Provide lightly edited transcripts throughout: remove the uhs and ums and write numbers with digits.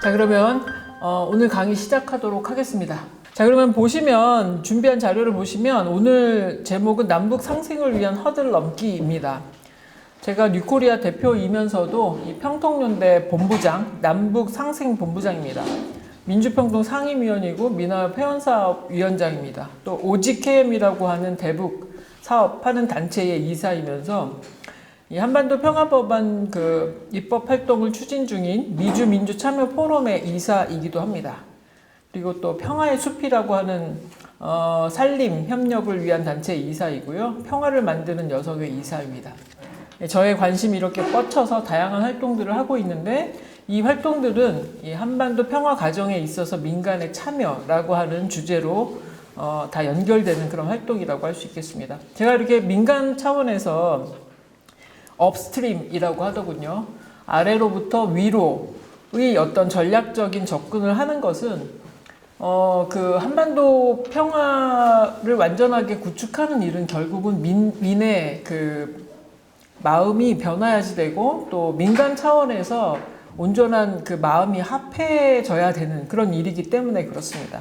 자, 그러면 오늘 강의 시작하도록 하겠습니다. 자, 그러면 보시면 준비한 자료를 보시면 오늘 제목은 남북 상생을 위한 허들 넘기입니다. 제가 뉴코리아 대표이면서도 이 평통연대 본부장, 남북 상생 본부장입니다. 민주평통 상임위원이고 민화협 회원사업위원장입니다. 또 OGKM이라고 하는 대북 사업하는 단체의 이사이면서 이 한반도 평화법안 그 입법 활동을 추진 중인 미주 민주 참여 포럼의 이사이기도 합니다. 그리고 또 평화의 숲이라고 하는 산림 협력을 위한 단체 이사이고요. 평화를 만드는 여성의 이사입니다. 저의 관심이 이렇게 뻗쳐서 다양한 활동들을 하고 있는데 이 활동들은 이 한반도 평화 과정에 있어서 민간의 참여라고 하는 주제로 다 연결되는 그런 활동이라고 할 수 있겠습니다. 제가 이렇게 민간 차원에서 업스트림이라고 하더군요. 아래로부터 위로의 어떤 전략적인 접근을 하는 것은 그 한반도 평화를 완전하게 구축하는 일은 결국은 민의 그 마음이 변화야지 되고 또 민간 차원에서 온전한 그 마음이 합해져야 되는 그런 일이기 때문에 그렇습니다.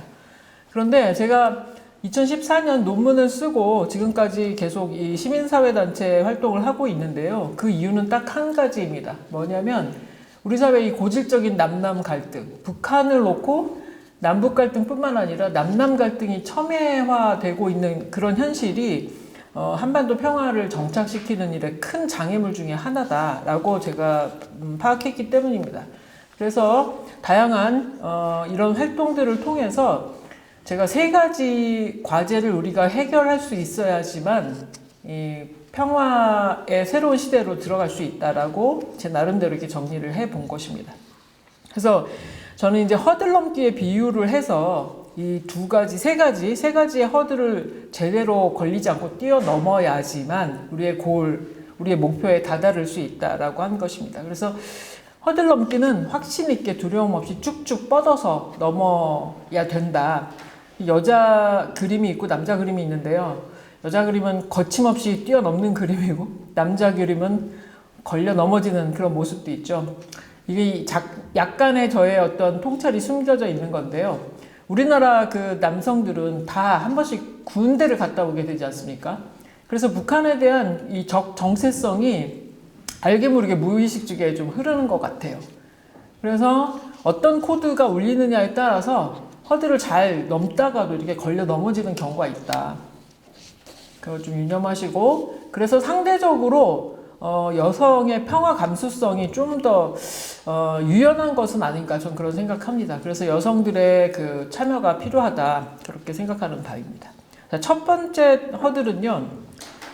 그런데 제가 2014년 논문을 쓰고 지금까지 계속 이 시민사회단체 활동을 하고 있는데요. 그 이유는 딱 한 가지입니다. 뭐냐면 우리 사회의 이 고질적인 남남 갈등, 북한을 놓고 남북 갈등뿐만 아니라 남남 갈등이 첨예화되고 있는 그런 현실이 한반도 평화를 정착시키는 일에 큰 장애물 중에 하나다라고 제가 파악했기 때문입니다. 그래서 다양한 이런 활동들을 통해서 제가 세 가지 과제를 우리가 해결할 수 있어야지만 이 평화의 새로운 시대로 들어갈 수 있다라고 제 나름대로 이렇게 정리를 해 본 것입니다. 그래서 저는 이제 허들 넘기에 비유를 해서 이 세 가지의 허들을 제대로 걸리지 않고 뛰어넘어야지만 우리의 목표에 다다를 수 있다라고 한 것입니다. 그래서 허들 넘기는 확신 있게 두려움 없이 쭉쭉 뻗어서 넘어야 된다. 여자 그림이 있고 남자 그림이 있는데요. 여자 그림은 거침없이 뛰어넘는 그림이고 남자 그림은 걸려 넘어지는 그런 모습도 있죠. 이게 약간의 저의 어떤 통찰이 숨겨져 있는 건데요. 우리나라 그 남성들은 다 한 번씩 군대를 갔다 오게 되지 않습니까? 그래서 북한에 대한 이 정체성이 알게 모르게 무의식적에 좀 흐르는 것 같아요. 그래서 어떤 코드가 울리느냐에 따라서 허들을 잘 넘다가도 이렇게 걸려 넘어지는 경우가 있다. 그걸 좀 유념하시고, 그래서 상대적으로 여성의 평화 감수성이 좀 더 유연한 것은 아닌가 저는 그런 생각합니다. 그래서 여성들의 그 참여가 필요하다 그렇게 생각하는 바입니다. 자, 첫 번째 허들은요,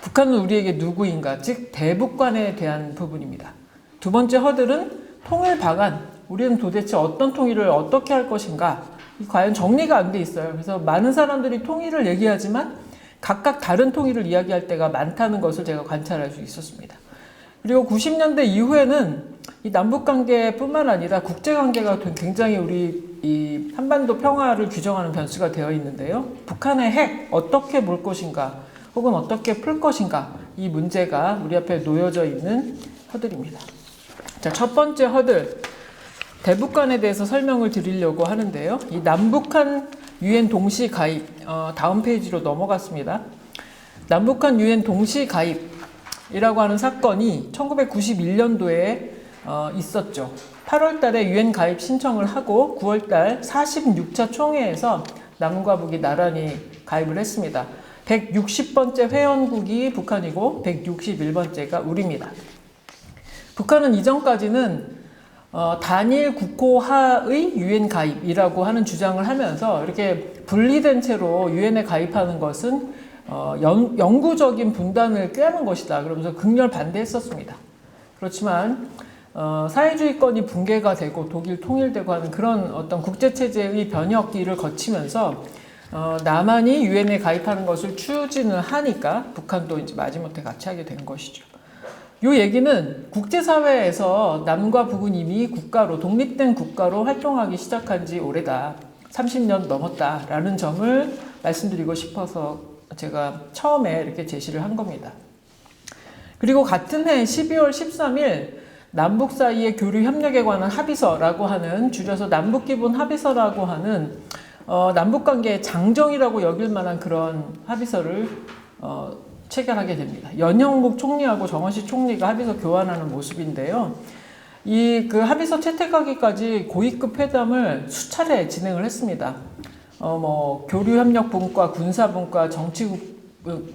북한은 우리에게 누구인가, 즉 대북관에 대한 부분입니다. 두 번째 허들은 통일 방안, 우리는 도대체 어떤 통일을 어떻게 할 것인가, 과연 정리가 안 돼 있어요. 그래서 많은 사람들이 통일을 얘기하지만 각각 다른 통일을 이야기할 때가 많다는 것을 제가 관찰할 수 있었습니다. 그리고 90년대 이후에는 이 남북관계뿐만 아니라 국제관계가 굉장히 우리 이 한반도 평화를 규정하는 변수가 되어 있는데요. 북한의 핵 어떻게 볼 것인가 혹은 어떻게 풀 것인가, 이 문제가 우리 앞에 놓여져 있는 허들입니다. 자, 첫 번째 허들, 대북관에 대해서 설명을 드리려고 하는데요. 이 남북한 유엔 동시 가입, 다음 페이지로 넘어갔습니다. 남북한 유엔 동시 가입이라고 하는 사건이 1991년도에 있었죠. 8월 달에 유엔 가입 신청을 하고 9월 달 46차 총회에서 남과 북이 나란히 가입을 했습니다. 160번째 회원국이 북한이고 161번째가 우리입니다. 북한은 이전까지는 단일 국호하의 유엔 가입이라고 하는 주장을 하면서 이렇게 분리된 채로 유엔에 가입하는 것은 영구적인 분단을 꾀하는 것이다 그러면서 극렬 반대했었습니다. 그렇지만 사회주의권이 붕괴가 되고 독일 통일되고 하는 그런 어떤 국제체제의 변혁기를 거치면서 남한이 유엔에 가입하는 것을 추진을 하니까 북한도 이제 마지못해 같이 하게 된 것이죠. 이 얘기는 국제사회에서 남과 북은 이미 국가로, 독립된 국가로 활동하기 시작한 지 오래다. 30년 넘었다라는 점을 말씀드리고 싶어서 제가 처음에 이렇게 제시를 한 겁니다. 그리고 같은 해 12월 13일 남북 사이의 교류 협력에 관한 합의서라고 하는, 줄여서 남북기본 합의서라고 하는 남북 관계의 장정이라고 여길 만한 그런 합의서를 체결하게 됩니다. 연형묵 총리하고 정원식 총리가 합의서 교환하는 모습인데요. 그 합의서 채택하기까지 고위급 회담을 수차례 진행을 했습니다. 교류협력 분과, 군사분과, 정치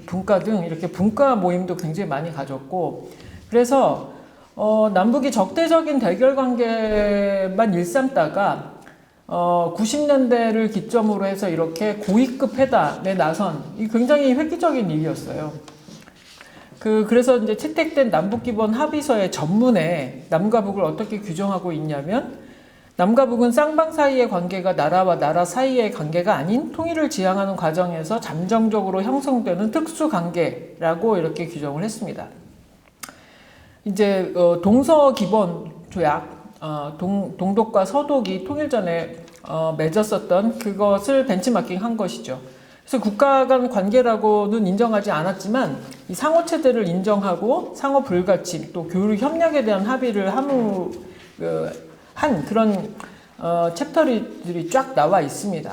분과 등 이렇게 분과 모임도 굉장히 많이 가졌고, 그래서 남북이 적대적인 대결 관계만 일삼다가 90년대를 기점으로 해서 이렇게 고위급 회담에 나선, 이 굉장히 획기적인 일이었어요. 그래서 이제 채택된 남북기본 합의서의 전문에 남과 북을 어떻게 규정하고 있냐면, 남과 북은 쌍방 사이의 관계가 나라와 나라 사이의 관계가 아닌 통일을 지향하는 과정에서 잠정적으로 형성되는 특수 관계라고 이렇게 규정을 했습니다. 이제 동서 기본 조약, 동독과 서독이 통일 전에 맺었었던 그것을 벤치마킹한 것이죠. 그래서 국가 간 관계라고는 인정하지 않았지만 이 상호 체제를 인정하고 상호 불가침, 또 교류 협력에 대한 합의를 한 그런 챕터들이 쫙 나와 있습니다.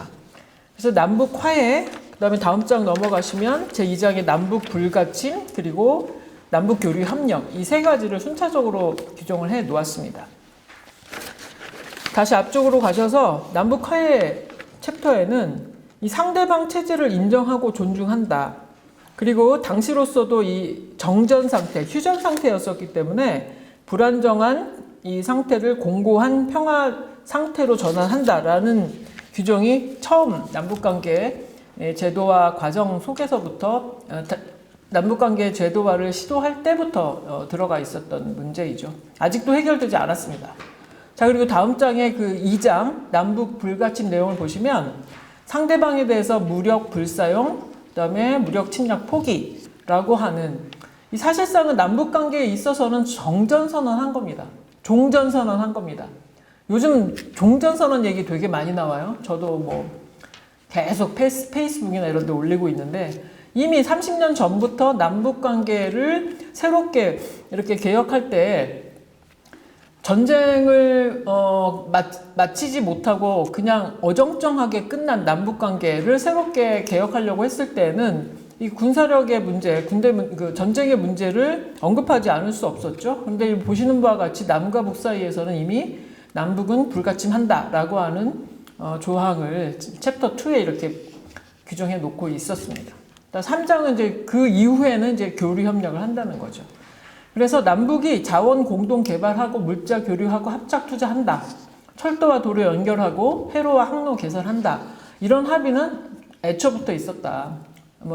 그래서 남북 화해, 그다음에 다음 장 넘어가시면 제2장의 남북 불가침, 그리고 남북 교류 협력, 이 세 가지를 순차적으로 규정을 해 놓았습니다. 다시 앞쪽으로 가셔서 남북 화해 챕터에는 이 상대방 체제를 인정하고 존중한다. 그리고 당시로서도 이 정전 상태, 휴전 상태였었기 때문에 불안정한 이 상태를 공고한 평화 상태로 전환한다라는 규정이 처음 남북관계 제도화 과정 속에서부터, 남북관계 제도화를 시도할 때부터 들어가 있었던 문제이죠. 아직도 해결되지 않았습니다. 자, 그리고 다음 장의 그 2장 남북 불가침 내용을 보시면 상대방에 대해서 무력 불사용, 그다음에 무력 침략 포기라고 하는, 이 사실상은 남북 관계에 있어서는 정전선언한 겁니다. 종전선언한 겁니다. 요즘 종전선언 얘기 되게 많이 나와요. 저도 계속 페이스북이나 이런 데 올리고 있는데, 이미 30년 전부터 남북 관계를 새롭게 이렇게 개혁할 때 전쟁을 마치지 못하고 그냥 어정쩡하게 끝난 남북 관계를 새롭게 개혁하려고 했을 때는 이 군사력의 문제, 전쟁의 문제를 언급하지 않을 수 없었죠. 그런데 보시는 바와 같이 남과 북 사이에서는 이미 남북은 불가침한다라고 하는 조항을 챕터 2에 이렇게 규정해 놓고 있었습니다. 3장은 이제 그 이후에는 이제 교류 협력을 한다는 거죠. 그래서 남북이 자원 공동 개발하고 물자 교류하고 합작 투자한다. 철도와 도로 연결하고 회로와 항로 개설한다. 이런 합의는 애초부터 있었다.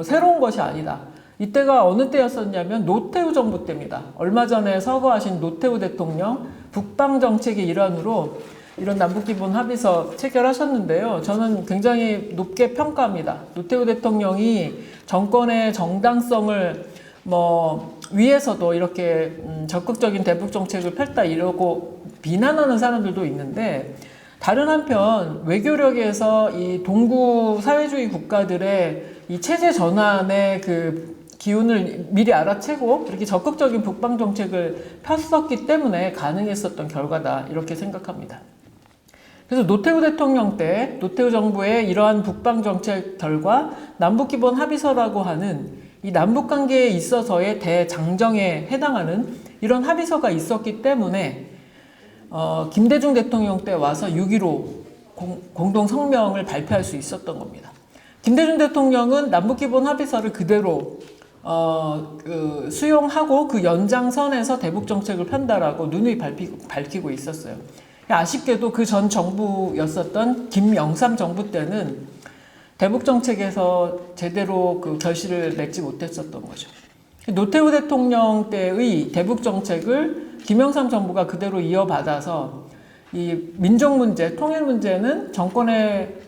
새로운 것이 아니다. 이때가 어느 때였었냐면 노태우 정부 때입니다. 얼마 전에 서거하신 노태우 대통령 북방 정책의 일환으로 이런 남북기본 합의서 체결하셨는데요. 저는 굉장히 높게 평가합니다. 노태우 대통령이 정권의 정당성을 위에서도 이렇게 적극적인 대북 정책을 펼다 이러고 비난하는 사람들도 있는데, 다른 한편 외교력에서 이 동구 사회주의 국가들의 이 체제 전환의 그 기운을 미리 알아채고 이렇게 적극적인 북방 정책을 폈었기 때문에 가능했었던 결과다, 이렇게 생각합니다. 그래서 노태우 대통령 때 노태우 정부의 이러한 북방 정책 결과 남북기본 합의서라고 하는 이 남북관계에 있어서의 대장정에 해당하는 이런 합의서가 있었기 때문에 김대중 대통령 때 와서 6.15 공동성명을 발표할 수 있었던 겁니다. 김대중 대통령은 남북기본 합의서를 그대로 수용하고 그 연장선에서 대북정책을 편다라고 누누이 밝히고 있었어요. 아쉽게도 그 전 정부였었던 김영삼 정부 때는 대북정책에서 제대로 그 결실을 맺지 못했었던 거죠. 노태우 대통령 때의 대북정책을 김영삼 정부가 그대로 이어받아서 이 민족 문제, 통일 문제는 정권의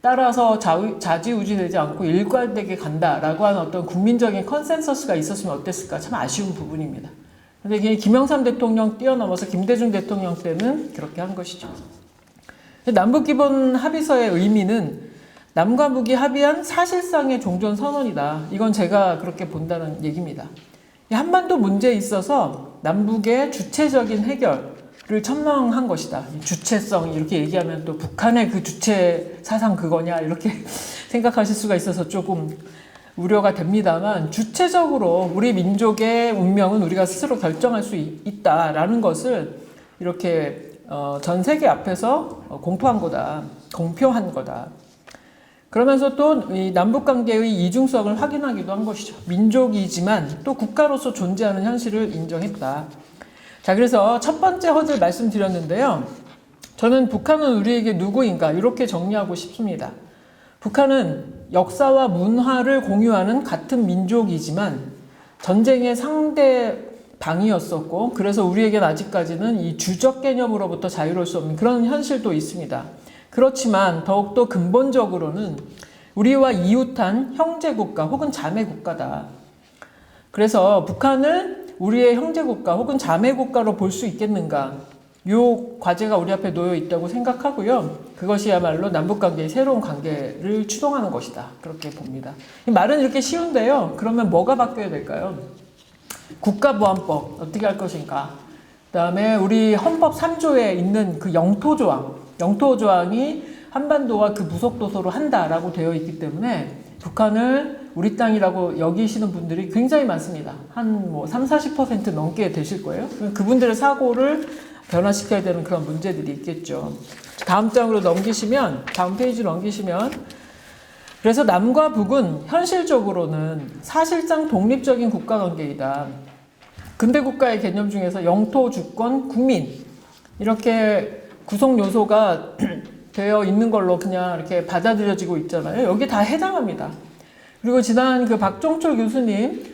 따라서 좌지우지되지 않고 일관되게 간다라고 하는 어떤 국민적인 컨센서스가 있었으면 어땠을까, 참 아쉬운 부분입니다. 그런데 김영삼 대통령 뛰어넘어서 김대중 대통령 때는 그렇게 한 것이죠. 남북기본 합의서의 의미는 남과 북이 합의한 사실상의 종전선언이다. 이건 제가 그렇게 본다는 얘기입니다. 이 한반도 문제에 있어서 남북의 주체적인 해결을 천명한 것이다. 주체성 이렇게 얘기하면 또 북한의 그 주체 사상 그거냐 이렇게 생각하실 수가 있어서 조금 우려가 됩니다만, 주체적으로 우리 민족의 운명은 우리가 스스로 결정할 수 있다라는 것을 이렇게 전 세계 앞에서 공표한 거다. 그러면서 또 이 남북관계의 이중성을 확인하기도 한 것이죠. 민족이지만 또 국가로서 존재하는 현실을 인정했다. 자, 그래서 첫 번째 허들 말씀드렸는데요. 저는 북한은 우리에게 누구인가 이렇게 정리하고 싶습니다. 북한은 역사와 문화를 공유하는 같은 민족이지만 전쟁의 상대방이었었고, 그래서 우리에겐 아직까지는 이 주적 개념으로부터 자유로울 수 없는 그런 현실도 있습니다. 그렇지만 더욱더 근본적으로는 우리와 이웃한 형제국가 혹은 자매국가다. 그래서 북한을 우리의 형제국가 혹은 자매국가로 볼 수 있겠는가? 이 과제가 우리 앞에 놓여 있다고 생각하고요. 그것이야말로 남북관계의 새로운 관계를 추동하는 것이다. 그렇게 봅니다. 이 말은 이렇게 쉬운데요. 그러면 뭐가 바뀌어야 될까요? 국가보안법 어떻게 할 것인가? 그 다음에 우리 헌법 3조에 있는 그 영토조항이 한반도와 그 부속도서로 한다라고 되어 있기 때문에 북한을 우리 땅이라고 여기시는 분들이 굉장히 많습니다. 한 뭐 30-40% 넘게 되실 거예요. 그분들의 사고를 변화시켜야 되는 그런 문제들이 있겠죠. 다음 페이지 넘기시면, 그래서 남과 북은 현실적으로는 사실상 독립적인 국가관계이다. 근대국가의 개념 중에서 영토, 주권, 국민 이렇게 구성 요소가 되어 있는 걸로 그냥 이렇게 받아들여지고 있잖아요. 여기 다 해당합니다. 그리고 지난 그 박종철 교수님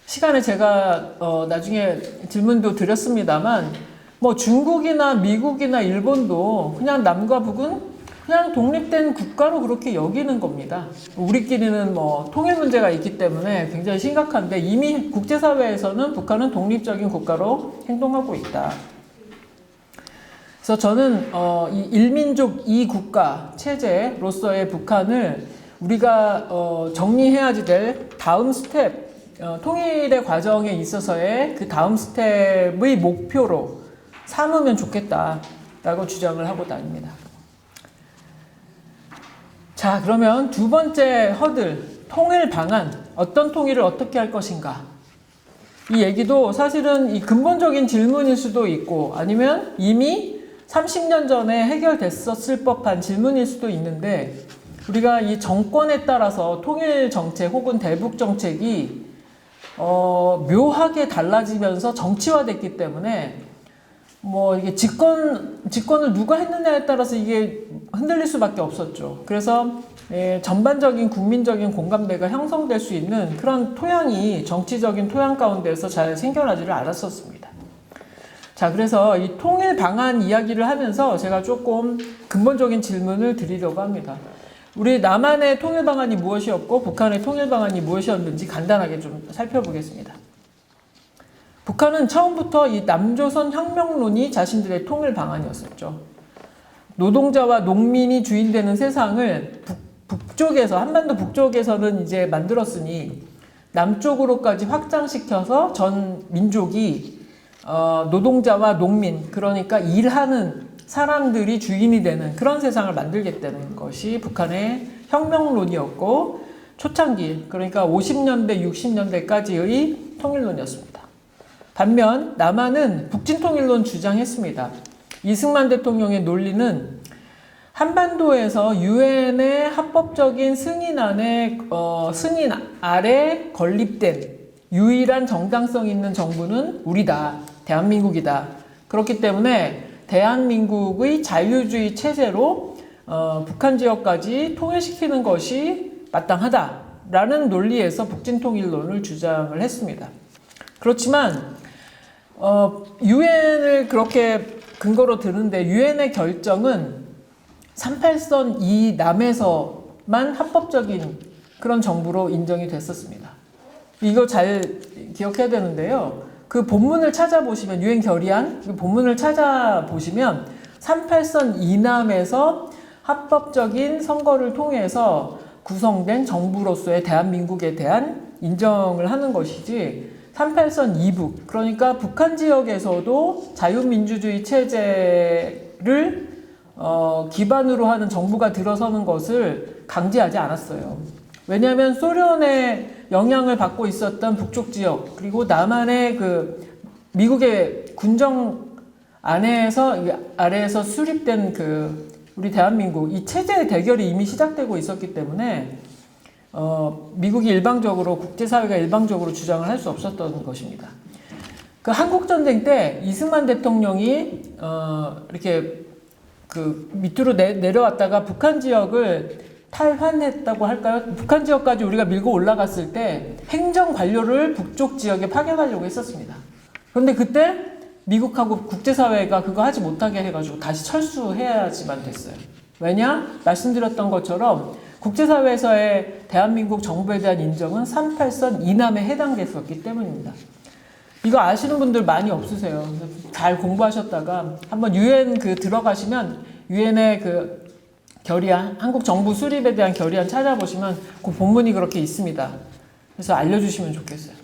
시간에 제가 나중에 질문도 드렸습니다만, 뭐 중국이나 미국이나 일본도 그냥 남과 북은 그냥 독립된 국가로 그렇게 여기는 겁니다. 우리끼리는 뭐 통일 문제가 있기 때문에 굉장히 심각한데 이미 국제사회에서는 북한은 독립적인 국가로 행동하고 있다. 그래서 저는 이 일민족 이국가 체제로서의 북한을 우리가 정리해야지 될 다음 스텝, 통일의 과정에 있어서의 그 다음 스텝의 목표로 삼으면 좋겠다라고 주장을 하고 다닙니다. 자, 그러면 두 번째 허들, 통일 방안, 어떤 통일을 어떻게 할 것인가? 이 얘기도 사실은 이 근본적인 질문일 수도 있고 아니면 이미 30년 전에 해결됐었을 법한 질문일 수도 있는데, 우리가 이 정권에 따라서 통일 정책 혹은 대북 정책이 묘하게 달라지면서 정치화됐기 때문에 뭐 이게 집권을 누가 했느냐에 따라서 이게 흔들릴 수밖에 없었죠. 그래서 전반적인 국민적인 공감대가 형성될 수 있는 그런 토양이 정치적인 토양 가운데서 잘 생겨나지를 않았었습니다. 자, 그래서 이 통일 방안 이야기를 하면서 제가 조금 근본적인 질문을 드리려고 합니다. 우리 남한의 통일 방안이 무엇이었고 북한의 통일 방안이 무엇이었는지 간단하게 좀 살펴보겠습니다. 북한은 처음부터 이 남조선 혁명론이 자신들의 통일 방안이었었죠. 노동자와 농민이 주인되는 세상을 북쪽에서, 한반도 북쪽에서는 이제 만들었으니 남쪽으로까지 확장시켜서 전 민족이 노동자와 농민, 그러니까 일하는 사람들이 주인이 되는 그런 세상을 만들겠다는 것이 북한의 혁명론이었고, 초창기, 그러니까 50년대, 60년대까지의 통일론이었습니다. 반면 남한은 북진통일론 주장했습니다. 이승만 대통령의 논리는 한반도에서 유엔의 합법적인 승인 아래 건립된 유일한 정당성 있는 정부는 우리다, 대한민국이다. 그렇기 때문에 대한민국의 자유주의 체제로 북한 지역까지 통일시키는 것이 마땅하다라는 논리에서 북진통일론을 주장을 했습니다. 그렇지만 유엔을 그렇게 근거로 드는데 유엔의 결정은 38선 이남에서만 합법적인 그런 정부로 인정이 됐었습니다. 이거 잘 기억해야 되는데요. 그 본문을 찾아보시면, 유엔 결의안 그 본문을 찾아보시면 38선 이남에서 합법적인 선거를 통해서 구성된 정부로서의 대한민국에 대한 인정을 하는 것이지, 38선 이북, 그러니까 북한 지역에서도 자유민주주의 체제를 기반으로 하는 정부가 들어서는 것을 강제하지 않았어요. 왜냐하면 소련의 영향을 받고 있었던 북쪽 지역, 그리고 남한의 그 미국의 군정 아래에서 수립된 그 우리 대한민국, 이 체제의 대결이 이미 시작되고 있었기 때문에 미국이 일방적으로, 국제사회가 일방적으로 주장을 할 수 없었던 것입니다. 그 한국전쟁 때 이승만 대통령이 이렇게 그 밑으로 내려왔다가 북한 지역을 탈환했다고 할까요? 북한 지역까지 우리가 밀고 올라갔을 때 행정 관료를 북쪽 지역에 파견하려고 했었습니다. 그런데 그때 미국하고 국제사회가 그거 하지 못하게 해가지고 다시 철수해야지만 됐어요. 왜냐? 말씀드렸던 것처럼 국제사회에서의 대한민국 정부에 대한 인정은 38선 이남에 해당됐었기 때문입니다. 이거 아시는 분들 많이 없으세요. 잘 공부하셨다가 한번 유엔 들어가시면 유엔의 그 결의안, 한국 정부 수립에 대한 결의안 찾아보시면 그 본문이 그렇게 있습니다. 그래서 알려주시면 좋겠어요.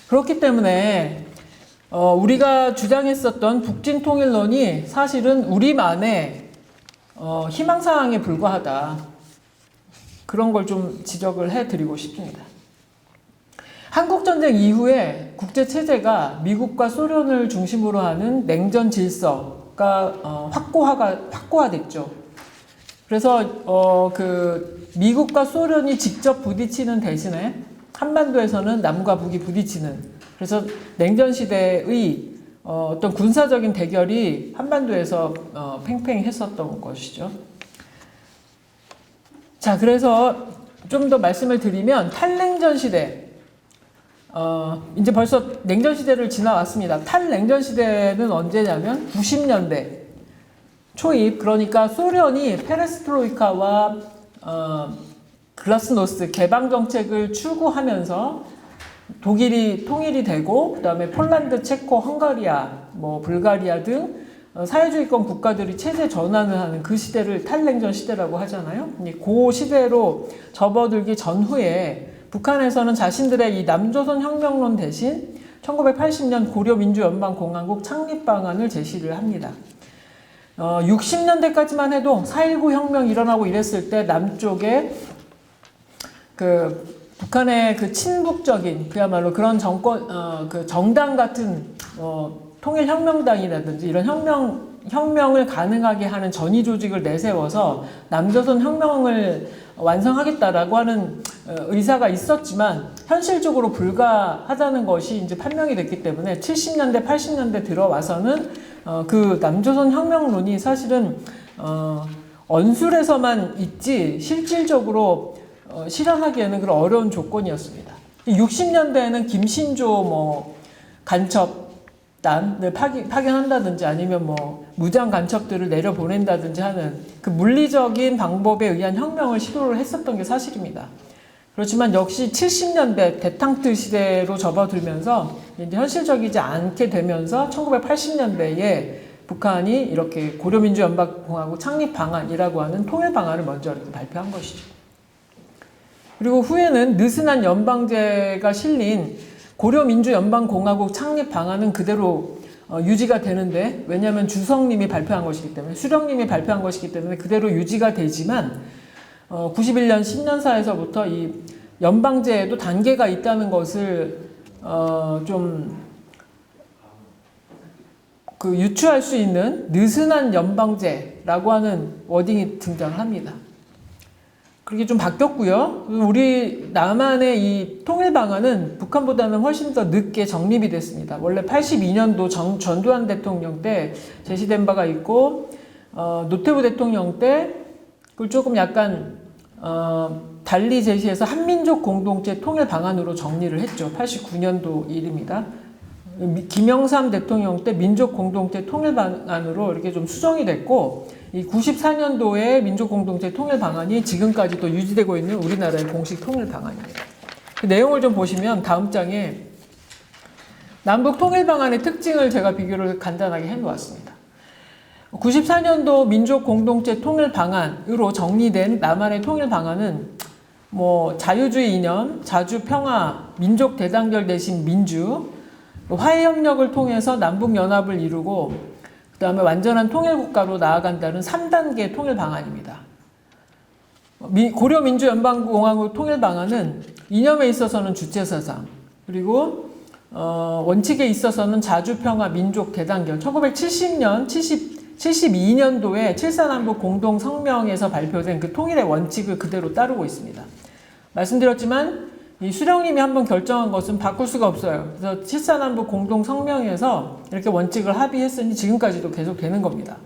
그렇기 때문에 우리가 주장했었던 북진통일론이 사실은 우리만의 희망사항에 불과하다. 그런 걸 좀 지적을 해드리고 싶습니다. 한국전쟁 이후에 국제체제가 미국과 소련을 중심으로 하는 냉전 질서가 확고화됐죠. 그래서 미국과 소련이 직접 부딪히는 대신에 한반도에서는 남과 북이 부딪히는, 그래서 냉전 시대의 어떤 군사적인 대결이 한반도에서 팽팽했었던 것이죠. 자, 그래서 좀 더 말씀을 드리면 탈냉전 시대, 이제 벌써 냉전 시대를 지나왔습니다. 탈냉전 시대는 언제냐면 90년대 초입, 그러니까 소련이 페레스트로이카와 글라스노스트 개방 정책을 추구하면서 독일이 통일이 되고, 그 다음에 폴란드, 체코, 헝가리아, 불가리아 등 사회주의권 국가들이 체제 전환을 하는 그 시대를 탈냉전 시대라고 하잖아요. 그 시대로 접어들기 전후에 북한에서는 자신들의 이 남조선 혁명론 대신 1980년 고려민주연방공화국 창립 방안을 제시를 합니다. 60년대까지만 해도 4.19 혁명 일어나고 이랬을 때 남쪽에 북한의 친북적인 그야말로 그런 정당 같은 통일혁명당이라든지 이런 혁명을 가능하게 하는 전위 조직을 내세워서 남조선 혁명을 완성하겠다라고 하는 의사가 있었지만 현실적으로 불가하다는 것이 이제 판명이 됐기 때문에 70년대, 80년대 들어와서는 그 남조선 혁명론이 사실은 언술에서만 있지 실질적으로 실현하기에는 그런 어려운 조건이었습니다. 60년대에는 김신조 간첩단을 파견한다든지 아니면 무장 간첩들을 내려보낸다든지 하는 그 물리적인 방법에 의한 혁명을 시도를 했었던 게 사실입니다. 그렇지만 역시 70년대 대탕트 시대로 접어들면서 이제 현실적이지 않게 되면서 1980년대에 북한이 이렇게 고려민주연방공화국 창립 방안이라고 하는 통일 방안을 먼저 이렇게 발표한 것이죠. 그리고 후에는 느슨한 연방제가 실린 고려민주연방공화국 창립 방안은 그대로 유지가 되는데, 왜냐하면 주석님이 발표한 것이기 때문에, 수령님이 발표한 것이기 때문에 그대로 유지가 되지만 91년 신년사에서부터 이 연방제에도 단계가 있다는 것을 유추할 수 있는 느슨한 연방제라고 하는 워딩이 등장을 합니다. 그렇게 좀 바뀌었고요. 우리 남한의 이 통일 방안은 북한보다는 훨씬 더 늦게 정립이 됐습니다. 원래 82년도 전두환 대통령 때 제시된 바가 있고, 노태우 대통령 때 그걸 조금 약간 달리 제시해서 한민족 공동체 통일 방안으로 정리를 했죠. 89년도 일입니다. 김영삼 대통령 때 민족 공동체 통일 방안으로 이렇게 좀 수정이 됐고, 이 94년도에 민족 공동체 통일 방안이 지금까지도 유지되고 있는 우리나라의 공식 통일 방안입니다. 그 내용을 좀 보시면 다음 장에 남북 통일 방안의 특징을 제가 비교를 간단하게 해놓았습니다. 94년도 민족 공동체 통일 방안으로 정리된 남한의 통일 방안은 자유주의 이념, 자주 평화, 민족 대단결 대신 민주, 화해협력을 통해서 남북연합을 이루고 그 다음에 완전한 통일국가로 나아간다는 3단계 통일방안입니다. 고려민주연방공화국 통일방안은 이념에 있어서는 주체사상, 그리고 원칙에 있어서는 자주평화 민족 대단결, 1970년, 72년도에 7.4남북 공동성명에서 발표된 그 통일의 원칙을 그대로 따르고 있습니다. 말씀드렸지만 이 수령님이 한번 결정한 것은 바꿀 수가 없어요. 그래서 7.4남북 공동성명에서 이렇게 원칙을 합의했으니 지금까지도 계속 되는 겁니다.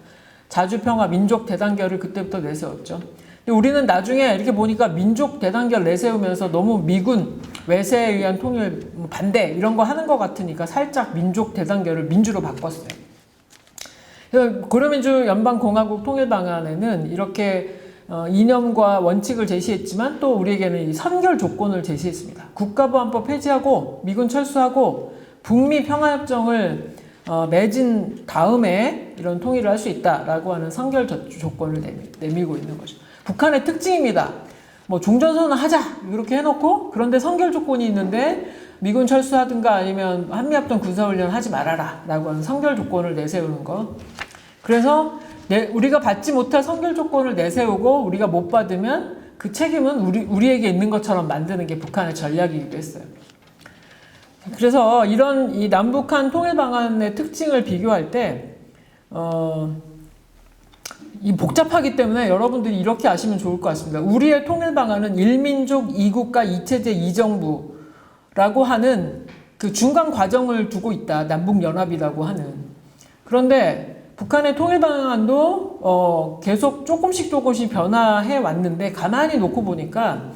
자주평화 민족 대단결을 그때부터 내세웠죠. 근데 우리는 나중에 이렇게 보니까 민족 대단결 내세우면서 너무 미군 외세에 의한 통일 반대 이런 거 하는 것 같으니까 살짝 민족 대단결을 민주로 바꿨어요. 고려민주연방공화국 통일방안에는 이렇게 이념과 원칙을 제시했지만 또 우리에게는 이 선결 조건을 제시했습니다. 국가보안법 폐지하고 미군 철수하고 북미 평화협정을 맺은 다음에 이런 통일을 할 수 있다라고 하는 선결 조건을 내밀고 있는 거죠. 북한의 특징입니다. 뭐 종전선언 하자 이렇게 해놓고 그런데 선결 조건이 있는데 미군 철수하든가 아니면 한미합동 군사훈련 하지 말아라 라고 하는 선결 조건을 내세우는 거. 그래서 우리가 받지 못할 선결 조건을 내세우고 우리가 못 받으면 그 책임은 우리에게 있는 것처럼 만드는 게 북한의 전략이기도 했어요. 그래서 이런 이 남북한 통일 방안의 특징을 비교할 때 이 복잡하기 때문에 여러분들이 이렇게 아시면 좋을 것 같습니다. 우리의 통일 방안은 1민족 2국가 2체제 2정부라고 하는 그 중간 과정을 두고 있다. 남북연합이라고 하는. 그런데 북한의 통일 방안도 계속 조금씩 변화해 왔는데 가만히 놓고 보니까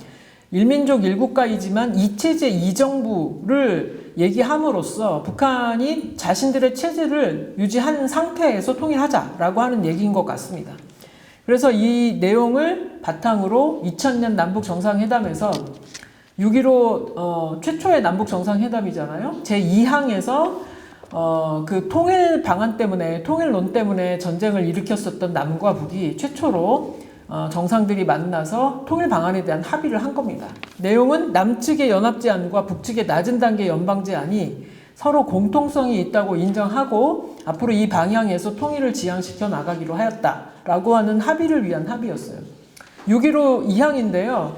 1민족 1국가이지만 2체제 2정부를 얘기함으로써 북한이 자신들의 체제를 유지한 상태에서 통일하자라고 하는 얘기인 것 같습니다. 그래서 이 내용을 바탕으로 2000년 남북 정상회담에서 6.15 최초의 남북 정상회담이잖아요. 제2항에서 그 통일 방안 때문에, 통일론 때문에 전쟁을 일으켰었던 남과 북이 최초로 정상들이 만나서 통일 방안에 대한 합의를 한 겁니다. 내용은 남측의 연합제안과 북측의 낮은 단계 연방제안이 서로 공통성이 있다고 인정하고 앞으로 이 방향에서 통일을 지향시켜 나가기로 하였다라고 하는 합의를 위한 합의였어요. 6.15 2항인데요.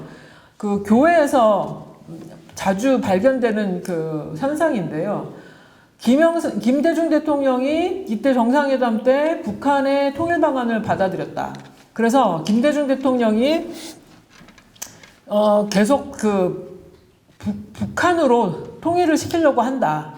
그 교회에서 자주 발견되는 그 현상인데요. 김대중 대통령이 이때 정상회담 때 북한의 통일 방안을 받아들였다. 그래서 김대중 대통령이 계속 그 북한으로 통일을 시키려고 한다.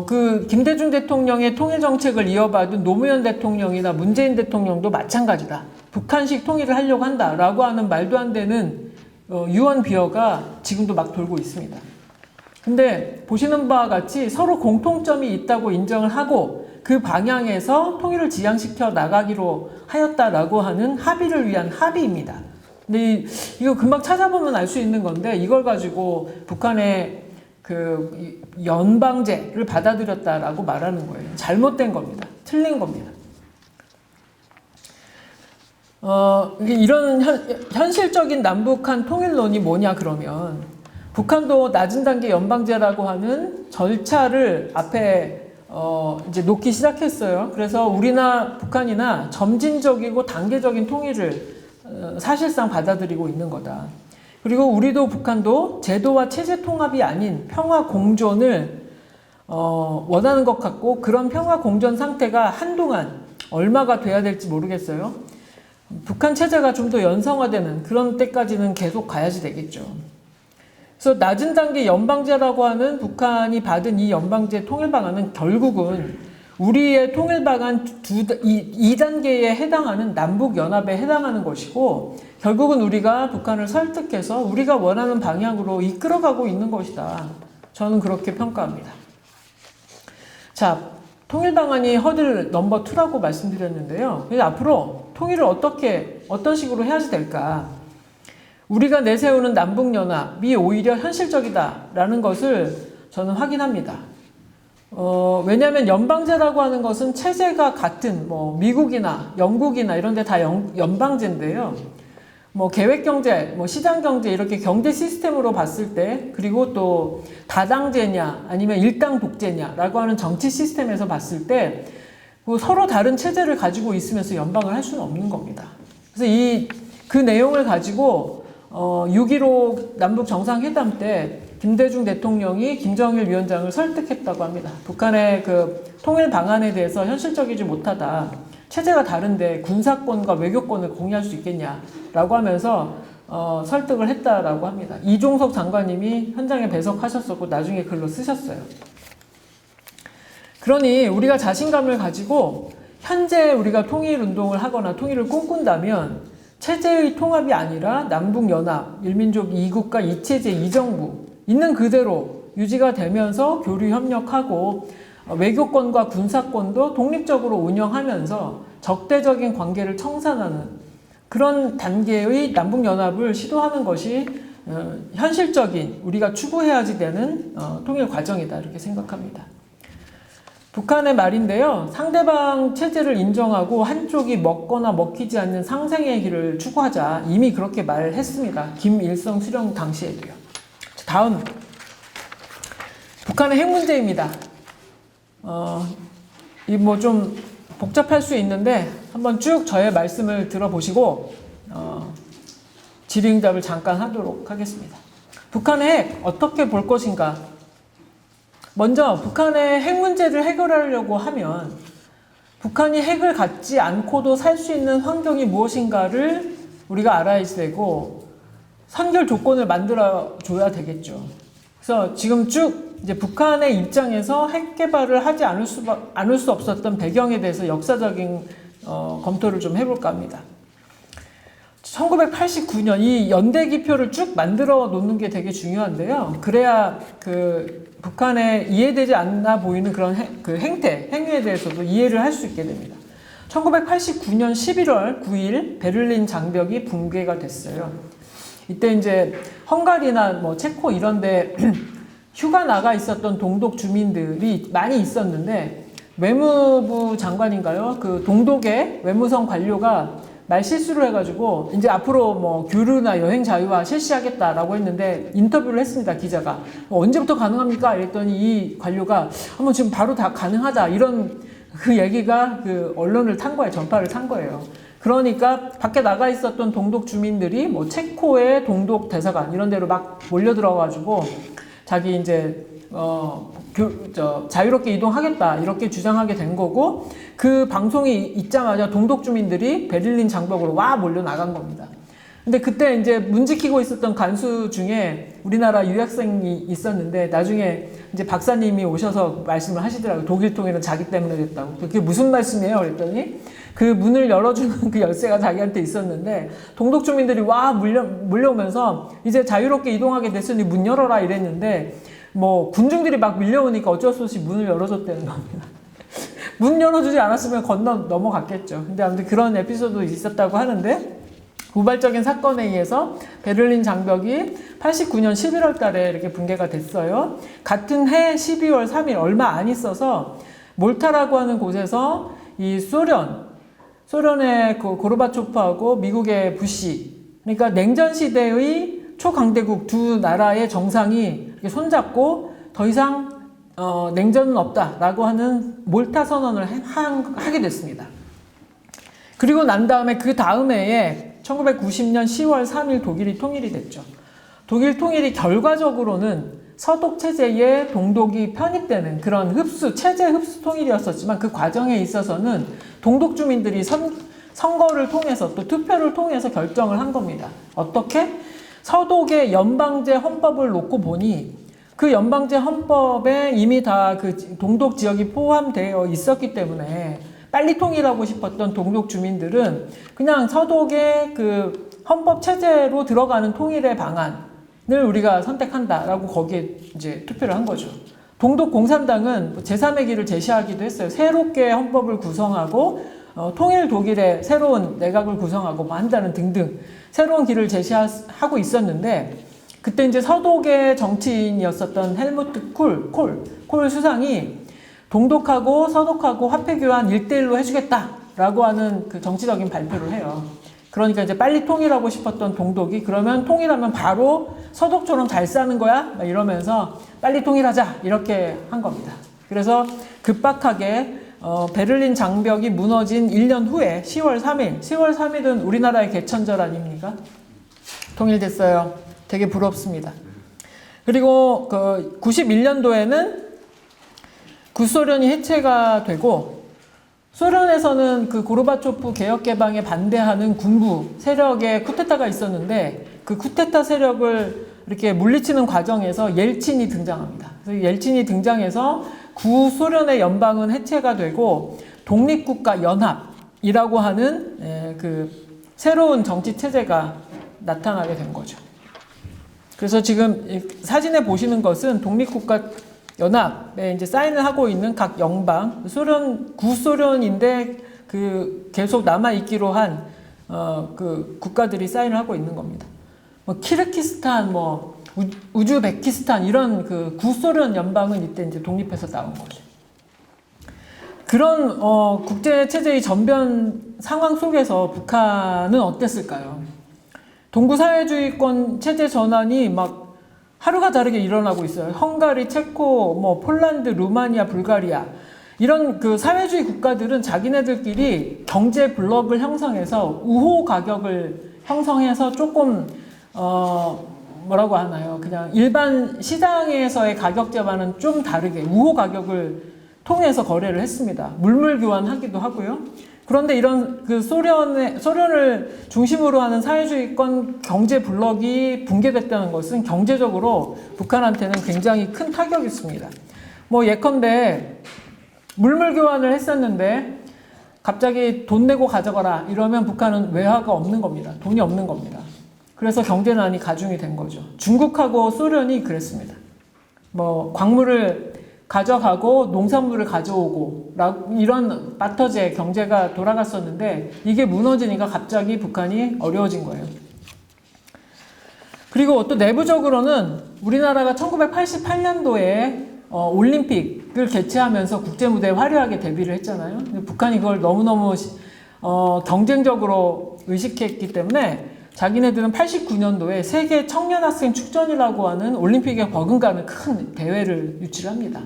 그 김대중 대통령의 통일 정책을 이어받은 노무현 대통령이나 문재인 대통령도 마찬가지다. 북한식 통일을 하려고 한다라고 하는 말도 안 되는 유언 비어가 지금도 막 돌고 있습니다. 근데 보시는 바와 같이 서로 공통점이 있다고 인정을 하고 그 방향에서 통일을 지향시켜 나가기로 하였다라고 하는 합의를 위한 합의입니다. 근데 이거 금방 찾아보면 알 수 있는 건데 이걸 가지고 북한의 그 연방제를 받아들였다라고 말하는 거예요. 잘못된 겁니다. 틀린 겁니다. 이런 현실적인 남북한 통일론이 뭐냐 그러면 북한도 낮은 단계 연방제라고 하는 절차를 앞에 이제 놓기 시작했어요. 그래서 우리나 북한이나 점진적이고 단계적인 통일을 사실상 받아들이고 있는 거다. 그리고 우리도 북한도 제도와 체제 통합이 아닌 평화 공존을 원하는 것 같고 그런 평화 공존 상태가 한동안 얼마가 돼야 될지 모르겠어요. 북한 체제가 좀 더 연성화되는 그런 때까지는 계속 가야지 되겠죠. 그래서 낮은 단계 연방제라고 하는 북한이 받은 이 연방제 통일 방안은 결국은 우리의 통일 방안 2단계에 해당하는 남북연합에 해당하는 것이고 결국은 우리가 북한을 설득해서 우리가 원하는 방향으로 이끌어가고 있는 것이다. 저는 그렇게 평가합니다. 자, 통일 방안이 허들 넘버 2라고 말씀드렸는데요. 그래서 앞으로 통일을 어떤 식으로 해야지 될까? 우리가 내세우는 남북연합이 오히려 현실적이다라는 것을 저는 확인합니다. 왜냐하면 연방제라고 하는 것은 체제가 같은 뭐 미국이나 영국이나 이런 데 다 연방제인데요. 뭐 계획경제, 뭐 시장경제 이렇게 경제 시스템으로 봤을 때, 그리고 또 다당제냐 아니면 일당 독재냐라고 하는 정치 시스템에서 봤을 때 서로 다른 체제를 가지고 있으면서 연방을 할 수는 없는 겁니다. 그래서 그 내용을 가지고 6.15 남북 정상회담 때 김대중 대통령이 김정일 위원장을 설득했다고 합니다. 북한의 그 통일 방안에 대해서 현실적이지 못하다. 체제가 다른데 군사권과 외교권을 공유할 수 있겠냐라고 하면서 설득을 했다라고 합니다. 이종석 장관님이 현장에 배석하셨었고 나중에 글로 쓰셨어요. 그러니 우리가 자신감을 가지고 현재 우리가 통일운동을 하거나 통일을 꿈꾼다면 체제의 통합이 아니라 남북연합, 일민족 2국가 2체제 2정부 있는 그대로 유지가 되면서 교류 협력하고 외교권과 군사권도 독립적으로 운영하면서 적대적인 관계를 청산하는 그런 단계의 남북연합을 시도하는 것이 현실적인 우리가 추구해야지 되는 통일 과정이다 이렇게 생각합니다. 북한의 말인데요. 상대방 체제를 인정하고 한쪽이 먹거나 먹히지 않는 상생의 길을 추구하자 이미 그렇게 말했습니다. 김일성 수령 당시에도요. 다음 북한의 핵 문제입니다. 이 뭐 좀 복잡할 수 있는데 한번 쭉 저의 말씀을 들어보시고 질의응답을 잠깐 하도록 하겠습니다. 북한의 핵 어떻게 볼 것인가? 먼저 북한의 핵 문제를 해결하려고 하면 북한이 핵을 갖지 않고도 살 수 있는 환경이 무엇인가를 우리가 알아야 되고 선결 조건을 만들어 줘야 되겠죠. 그래서 지금 쭉 이제 북한의 입장에서 핵 개발을 하지 않을 수 없었던 배경에 대해서 역사적인 검토를 좀 해볼까 합니다. 1989년 이 연대 기표를 쭉 만들어 놓는 게 되게 중요한데요. 그래야 그 북한에 이해되지 않나 보이는 그런 행위에 대해서도 이해를 할 수 있게 됩니다. 1989년 11월 9일 베를린 장벽이 붕괴가 됐어요. 이때 이제 헝가리나 뭐 체코 이런데 휴가 나가 있었던 동독 주민들이 많이 있었는데 외무부 장관인가요? 그 동독의 외무성 관료가 말실수를 해가지고 이제 앞으로 뭐 교류나 여행 자유화 실시하겠다라고 했는데 인터뷰를 했습니다. 기자가 언제부터 가능합니까? 이랬더니 이 관료가 한번 지금 바로 다 가능하다 이런 그 얘기가 그 언론을 탄 거예요. 전파를 탄 거예요. 그러니까 밖에 나가 있었던 동독 주민들이 뭐 체코의 동독 대사관 이런 데로 막 몰려 들어가지고 자기 이제 자유롭게 이동하겠다 이렇게 주장하게 된 거고 그 방송이 있자마자 동독 주민들이 베를린 장벽으로 와 몰려 나간 겁니다. 근데 그때 이제 문 지키고 있었던 간수 중에 우리나라 유학생이 있었는데 나중에 이제 박사님이 오셔서 말씀을 하시더라고요. 독일 통일은 자기 때문에 됐다고. 그게 무슨 말씀이에요? 그랬더니 그 문을 열어주는 그 열쇠가 자기한테 있었는데 동독 주민들이 와 몰려오면서 이제 자유롭게 이동하게 됐으니 문 열어라 이랬는데 뭐 군중들이 막 밀려오니까 어쩔 수 없이 문을 열어줬다는 겁니다. 문 열어주지 않았으면 넘어갔겠죠. 근데 아무튼 그런 에피소드도 있었다고 하는데 우발적인 사건에 의해서 베를린 장벽이 89년 11월 달에 이렇게 붕괴가 됐어요. 같은 해 12월 3일 얼마 안 있어서 몰타라고 하는 곳에서 이 소련의 그 고르바초프하고 미국의 부시, 그러니까 냉전 시대의 초강대국 두 나라의 정상이 이렇게 손잡고 더 이상 냉전은 없다라고 하는 몰타 선언을 하게 됐습니다. 그리고 난 다음에 그 다음 해에 1990년 10월 3일 독일이 통일이 됐죠. 독일 통일이 결과적으로는 서독 체제에 동독이 편입되는 그런 체제 흡수 통일이었었지만 그 과정에 있어서는 동독 주민들이 선거를 통해서 또 투표를 통해서 결정을 한 겁니다. 어떻게? 서독의 연방제 헌법을 놓고 보니 그 연방제 헌법에 이미 다 그 동독 지역이 포함되어 있었기 때문에 빨리 통일하고 싶었던 동독 주민들은 그냥 서독의 그 헌법 체제로 들어가는 통일의 방안을 우리가 선택한다라고 거기에 이제 투표를 한 거죠. 동독 공산당은 제3의 길을 제시하기도 했어요. 새롭게 헌법을 구성하고 통일 독일의 새로운 내각을 구성하고 뭐 한다는 등등 새로운 길을 제시하고 있었는데 그때 이제 서독의 정치인이었었던 헬무트 콜 수상이 동독하고 서독하고 화폐 교환 1대1로 해주겠다라고 하는 그 정치적인 발표를 해요. 그러니까 이제 빨리 통일하고 싶었던 동독이 그러면 통일하면 바로 서독처럼 잘 사는 거야? 막 이러면서 빨리 통일하자 이렇게 한 겁니다. 그래서 급박하게 베를린 장벽이 무너진 1년 후에 10월 3일은 우리나라의 개천절 아닙니까? 통일됐어요. 되게 부럽습니다. 그리고 그 91년도에는 구소련이 해체가 되고 소련에서는 그 고르바초프 개혁 개방에 반대하는 군부 세력의 쿠데타가 있었는데 그 쿠데타 세력을 이렇게 물리치는 과정에서 옐친이 등장합니다. 그래서 옐친이 등장해서 구소련의 연방은 해체가 되고 독립국가 연합이라고 하는 그 새로운 정치 체제가 나타나게 된 거죠. 그래서 지금 사진에 보시는 것은 독립국가 연합에 이제 사인을 하고 있는 각 영방, 구소련인데 그 계속 남아있기로 한 그 국가들이 사인을 하고 있는 겁니다. 뭐 키르기스탄, 뭐 우즈베키스탄 이런 그 구소련 연방은 이때 이제 독립해서 나온 거죠. 그런 국제 체제의 전변 상황 속에서 북한은 어땠을까요? 동구 사회주의권 체제 전환이 막 하루가 다르게 일어나고 있어요. 헝가리, 체코, 뭐 폴란드, 루마니아, 불가리아 이런 그 사회주의 국가들은 자기네들끼리 경제 블록을 형성해서 우호 가격을 형성해서 조금 뭐라고 하나요? 그냥 일반 시장에서의 가격제와는 좀 다르게 우호 가격을 통해서 거래를 했습니다. 물물 교환하기도 하고요. 그런데 이런 그 소련을 중심으로 하는 사회주의권 경제 블록이 붕괴됐다는 것은 경제적으로 북한한테는 굉장히 큰 타격이었습니다. 뭐 예컨대 물물 교환을 했었는데 갑자기 돈 내고 가져가라 이러면 북한은 외화가 없는 겁니다. 돈이 없는 겁니다. 그래서 경제난이 가중이 된 거죠. 중국하고 소련이 그랬습니다. 뭐 광물을 가져가고 농산물을 가져오고 이런 바터제 경제가 돌아갔었는데 이게 무너지니까 갑자기 북한이 어려워진 거예요. 그리고 또 내부적으로는 우리나라가 1988년도에 올림픽을 개최하면서 국제무대에 화려하게 데뷔를 했잖아요. 근데 북한이 그걸 너무너무 경쟁적으로 의식했기 때문에 자기네들은 89년도에 세계 청년학생 축전이라고 하는 올림픽에 버금가는 큰 대회를 유치합니다.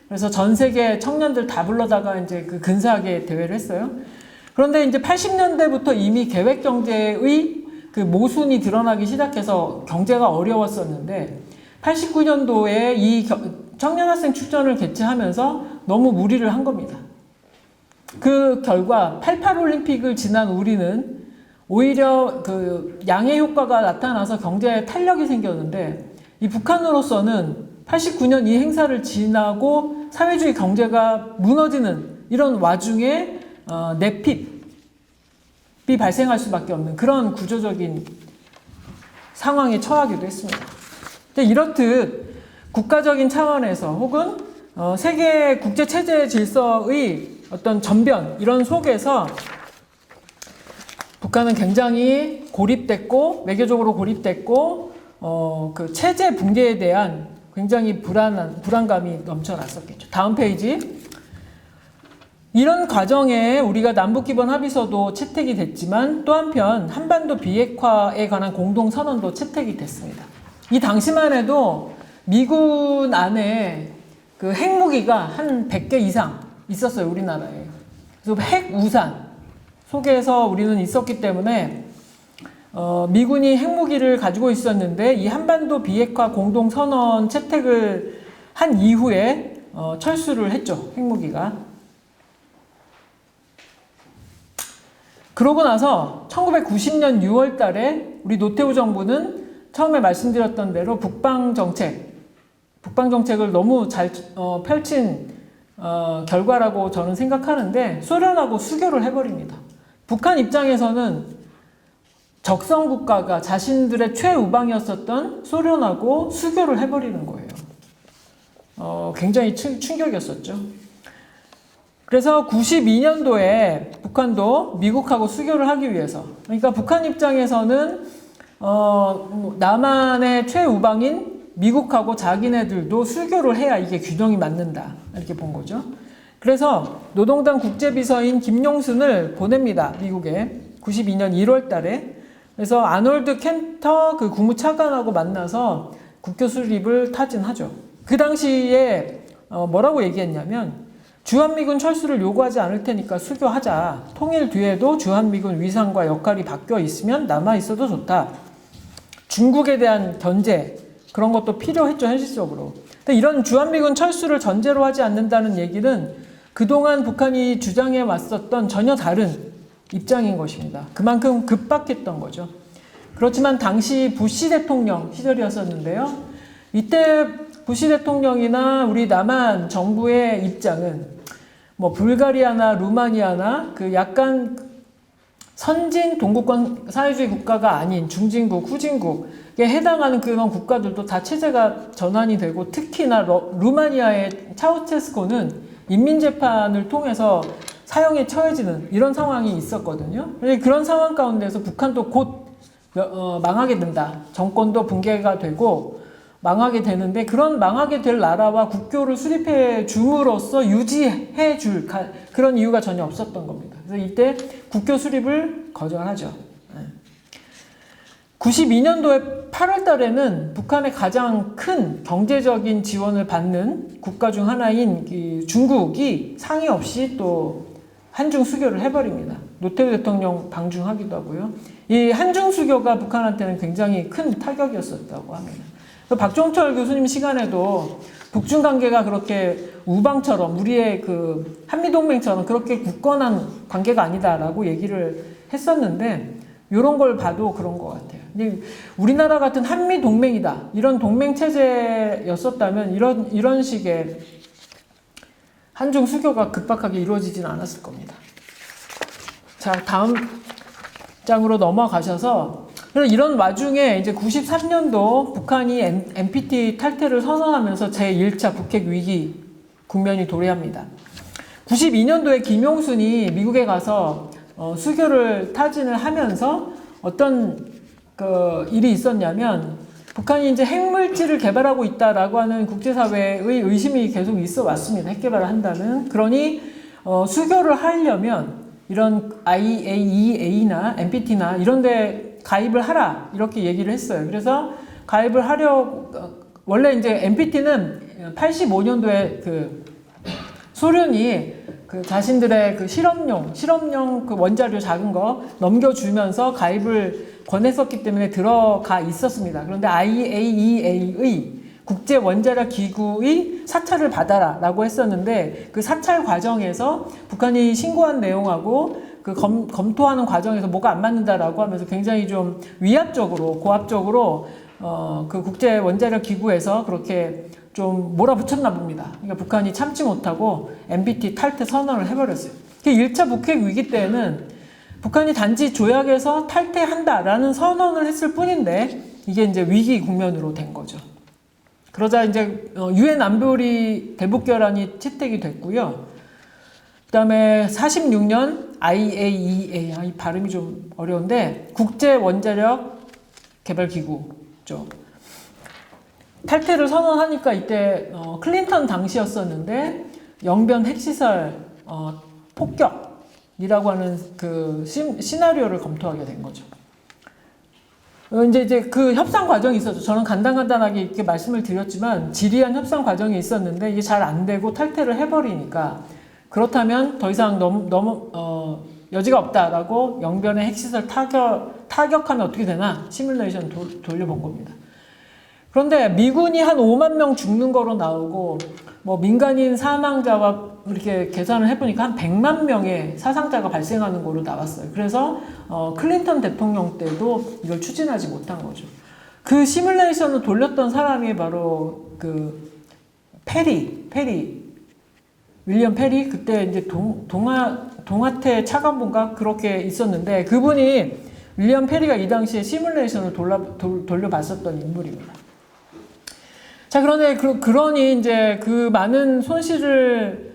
그래서 전 세계 청년들 다 불러다가 이제 그 근사하게 대회를 했어요. 그런데 이제 80년대부터 이미 계획 경제의 그 모순이 드러나기 시작해서 경제가 어려웠었는데 89년도에 이 청년학생 축전을 개최하면서 너무 무리를 한 겁니다. 그 결과 88올림픽을 지난 우리는 오히려 그 양의 효과가 나타나서 경제에 탄력이 생겼는데 이 북한으로서는 89년 이 행사를 지나고 사회주의 경제가 무너지는 이런 와중에 내핍이 발생할 수밖에 없는 그런 구조적인 상황에 처하기도 했습니다. 이렇듯 국가적인 차원에서 혹은 세계 국제 체제 질서의 어떤 전변 이런 속에서 북한은 굉장히 고립됐고 외교적으로 고립됐고 그 체제 붕괴에 대한 굉장히 불안감이 넘쳐났었겠죠. 다음 페이지. 이런 과정에 우리가 남북기본 합의서도 채택이 됐지만 또 한편 한반도 비핵화에 관한 공동선언도 채택이 됐습니다. 이 당시만 해도 미군 안에 그 핵무기가 한 100개 이상 있었어요, 우리나라에. 그래서 핵우산 속에서 우리는 있었기 때문에 미군이 핵무기를 가지고 있었는데 이 한반도 비핵화 공동선언 채택을 한 이후에 철수를 했죠, 핵무기가. 그러고 나서 1990년 6월 달에 우리 노태우 정부는 처음에 말씀드렸던 대로 북방정책을 너무 잘 펼친 결과라고 저는 생각하는데 소련하고 수교를 해버립니다. 북한 입장에서는 적성 국가가 자신들의 최우방이었었던 소련하고 수교를 해버리는 거예요. 굉장히 충격이었었죠. 그래서 92년도에 북한도 미국하고 수교를 하기 위해서, 그러니까 북한 입장에서는 남한의 최우방인 미국하고 자기네들도 수교를 해야 이게 균형이 맞는다 이렇게 본 거죠. 그래서 노동당 국제비서인 김용순을 보냅니다, 미국에. 92년 1월 달에. 그래서 아놀드 켄터 그 국무차관하고 만나서 국교 수립을 타진하죠. 그 당시에 뭐라고 얘기했냐면 주한미군 철수를 요구하지 않을 테니까 수교하자. 통일 뒤에도 주한미군 위상과 역할이 바뀌어 있으면 남아 있어도 좋다. 중국에 대한 견제 그런 것도 필요했죠, 현실적으로. 근데 이런 주한미군 철수를 전제로 하지 않는다는 얘기는 그동안 북한이 주장해 왔었던 전혀 다른 입장인 것입니다. 그만큼 급박했던 거죠. 그렇지만 당시 부시 대통령 시절이었었는데요. 이때 부시 대통령이나 우리 남한 정부의 입장은 뭐 불가리아나 루마니아나 그 약간 선진 동구권 사회주의 국가가 아닌 중진국, 후진국에 해당하는 그런 국가들도 다 체제가 전환이 되고 특히나 루마니아의 차우체스코는 인민재판을 통해서 사형에 처해지는 이런 상황이 있었거든요. 그런 상황 가운데서 북한도 곧 망하게 된다. 정권도 붕괴가 되고 망하게 되는데 그런 망하게 될 나라와 국교를 수립해 줌으로써 유지해 줄 그런 이유가 전혀 없었던 겁니다. 그래서 이때 국교 수립을 거절하죠. 92년도에 8월 달에는 북한의 가장 큰 경제적인 지원을 받는 국가 중 하나인 중국이 상의 없이 또 한중 수교를 해버립니다. 노태우 대통령 방중하기도 하고요. 이 한중 수교가 북한한테는 굉장히 큰 타격이었었다고 합니다. 박종철 교수님 시간에도 북중 관계가 그렇게 우방처럼 우리의 그 한미동맹처럼 그렇게 굳건한 관계가 아니다라고 얘기를 했었는데 이런 걸 봐도 그런 것 같아요. 근데 우리나라 같은 한미동맹이다 이런 동맹 체제였었다면 이런 식의 한중 수교가 급박하게 이루어지지는 않았을 겁니다. 자, 다음 장으로 넘어가셔서 이런 와중에 이제 93년도 북한이 NPT 탈퇴를 선언하면서 제1차 북핵 위기 국면이 도래합니다. 92년도에 김용순이 미국에 가서 수교를 타진을 하면서 어떤 일이 있었냐면 북한이 이제 핵물질을 개발하고 있다라고 하는 국제사회의 의심이 계속 있어 왔습니다. 핵 개발을 한다는. 그러니 수교를 하려면 이런 IAEA나 NPT나 이런 데 가입을 하라 이렇게 얘기를 했어요. 그래서 가입을 하려고 원래 이제 NPT는 85년도에 그 소련이 그 자신들의 그 실험용 그 원자료 작은 거 넘겨주면서 가입을 권했었기 때문에 들어가 있었습니다. 그런데 IAEA의 국제 원자력 기구의 사찰을 받아라라고 했었는데 그 사찰 과정에서 북한이 신고한 내용하고 그 검토하는 과정에서 뭐가 안 맞는다라고 하면서 굉장히 좀 위압적으로 고압적으로 그 국제 원자력 기구에서 그렇게 좀 몰아붙였나 봅니다. 그러니까 북한이 참지 못하고 NPT 탈퇴 선언을 해버렸어요. 1차 북핵 위기 때는 북한이 단지 조약에서 탈퇴한다라는 선언을 했을 뿐인데 이게 이제 위기 국면으로 된 거죠. 그러자 이제 유엔 안보리 대북결안이 채택이 됐고요. 그다음에 46년 IAEA, 이 발음이 좀 어려운데 국제 원자력 개발 기구죠. 탈퇴를 선언하니까 이때 클린턴 당시였었는데 영변 핵시설 폭격이라고 하는 그 시나리오를 검토하게 된 거죠. 이제 그 협상 과정이 있었죠. 저는 간단하게 이렇게 말씀을 드렸지만 지리한 협상 과정이 있었는데 이게 잘 안 되고 탈퇴를 해버리니까 그렇다면 더 이상 여지가 없다라고 영변의 핵시설 타격하면 어떻게 되나 시뮬레이션 돌려본 겁니다. 그런데 미군이 한 5만 명 죽는 거로 나오고 뭐 민간인 사망자와 이렇게 계산을 해보니까 한 100만 명의 사상자가 발생하는 거로 나왔어요. 그래서 클린턴 대통령 때도 이걸 추진하지 못한 거죠. 그 시뮬레이션을 돌렸던 사람이 바로 그 윌리엄 페리 그때 이제 동아태 차관본가 그렇게 있었는데 그분이 윌리엄 페리가 이 당시에 시뮬레이션을 돌려봤었던 인물입니다. 자, 그런데 그러니 이제 그 많은 손실을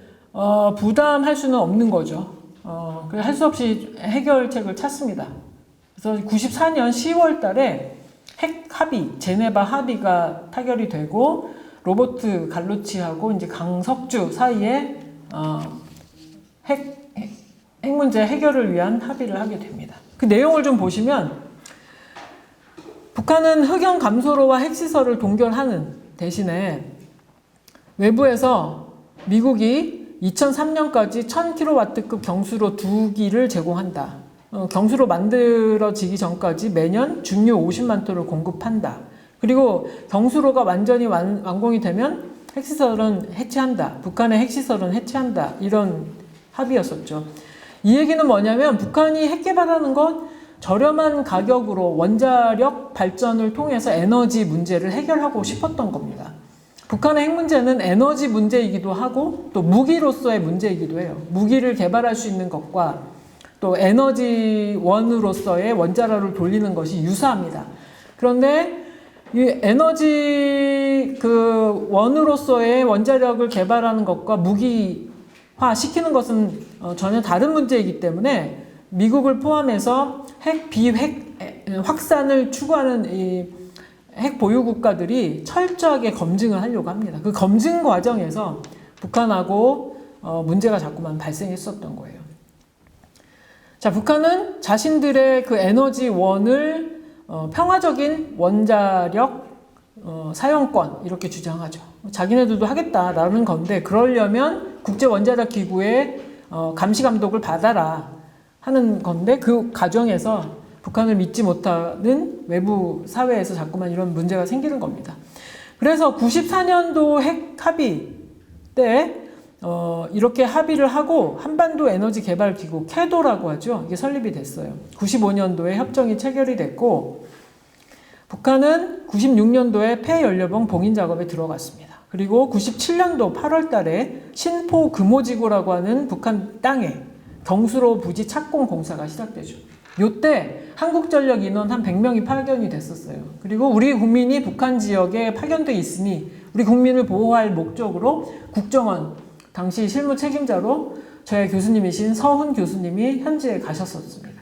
부담할 수는 없는 거죠. 할 수 없이 해결책을 찾습니다. 그래서 94년 10월 달에 핵 합의, 제네바 합의가 타결이 되고 로버트 갈루치하고 이제 강석주 사이에 핵 문제 해결을 위한 합의를 하게 됩니다. 그 내용을 좀 보시면 북한은 흑연 감소로와 핵시설을 동결하는 대신에 외부에서 미국이 2003년까지 1000kW급 경수로 2기를 제공한다. 경수로 만들어지기 전까지 매년 중유 50만 톤을 공급한다. 그리고 경수로가 완전히 완공이 되면 핵시설은 해체한다. 북한의 핵시설은 해체한다. 이런 합의였었죠. 이 얘기는 뭐냐면 북한이 핵 개발하는 건 저렴한 가격으로 원자력 발전을 통해서 에너지 문제를 해결하고 싶었던 겁니다. 북한의 핵 문제는 에너지 문제이기도 하고 또 무기로서의 문제이기도 해요. 무기를 개발할 수 있는 것과 또 에너지원으로서의 원자력을 돌리는 것이 유사합니다. 그런데 이 에너지 그 원으로서의 원자력을 개발하는 것과 무기화 시키는 것은 전혀 다른 문제이기 때문에 미국을 포함해서 핵 비핵 확산을 추구하는 이 핵 보유 국가들이 철저하게 검증을 하려고 합니다. 그 검증 과정에서 북한하고 문제가 자꾸만 발생했었던 거예요. 자, 북한은 자신들의 그 에너지원을 평화적인 원자력 사용권 이렇게 주장하죠. 자기네들도 하겠다라는 건데 그러려면 국제원자력기구의 감시 감독을 받아라 하는 건데 그 과정에서 북한을 믿지 못하는 외부 사회에서 자꾸만 이런 문제가 생기는 겁니다. 그래서 94년도 핵 합의 때 이렇게 합의를 하고 한반도 에너지 개발 기구 캐도라고 하죠. 이게 설립이 됐어요. 95년도에 협정이 체결이 됐고 북한은 96년도에 폐연료봉 봉인 작업에 들어갔습니다. 그리고 97년도 8월 달에 신포 금호지구라고 하는 북한 땅에 경수로 부지 착공 공사가 시작되죠. 요때 한국전력 인원 한 100명이 파견이 됐었어요. 그리고 우리 국민이 북한 지역에 파견돼 있으니 우리 국민을 보호할 목적으로 국정원 당시 실무 책임자로 저의 교수님이신 서훈 교수님이 현지에 가셨었습니다.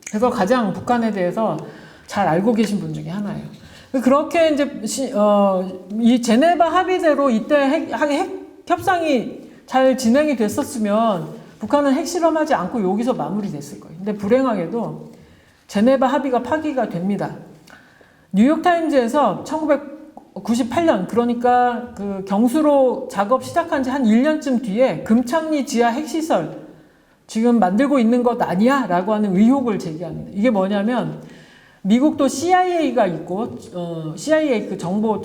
그래서 가장 북한에 대해서 잘 알고 계신 분 중에 하나예요. 그렇게 이제 이 제네바 합의대로 이때 핵 협상이 잘 진행이 됐었으면 북한은 핵실험하지 않고 여기서 마무리됐을 거예요. 근데 불행하게도 제네바 합의가 파기가 됩니다. 뉴욕타임즈에서 1998년 그러니까 그 경수로 작업 시작한 지 한 1년쯤 뒤에 금창리 지하 핵시설 지금 만들고 있는 것 아니야? 라고 하는 의혹을 제기합니다. 이게 뭐냐면 미국도 CIA가 있고 CIA 그 정보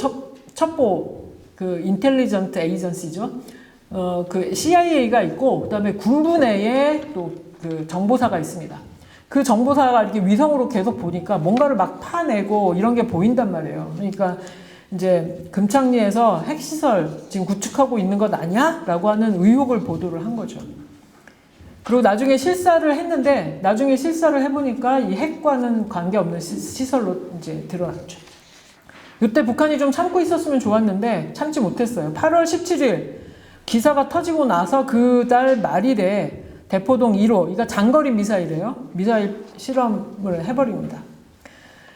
첩보 그 인텔리전트 에이전시죠. 그 CIA가 있고 그다음에 군부 내에 또 그 정보사가 있습니다. 그 정보사가 이렇게 위성으로 계속 보니까 뭔가를 막 파내고 이런 게 보인단 말이에요. 그러니까 이제 금창리에서 핵시설 지금 구축하고 있는 것 아니야? 라고 하는 의혹을 보도를 한 거죠. 그리고 나중에 실사를 했는데 나중에 실사를 해보니까 이 핵과는 관계없는 시설로 이제 드러났죠. 이때 북한이 좀 참고 있었으면 좋았는데 참지 못했어요. 8월 17일 기사가 터지고 나서 그 달 말일에 대포동 1호, 그러니까 장거리 미사일이에요. 미사일 실험을 해버립니다.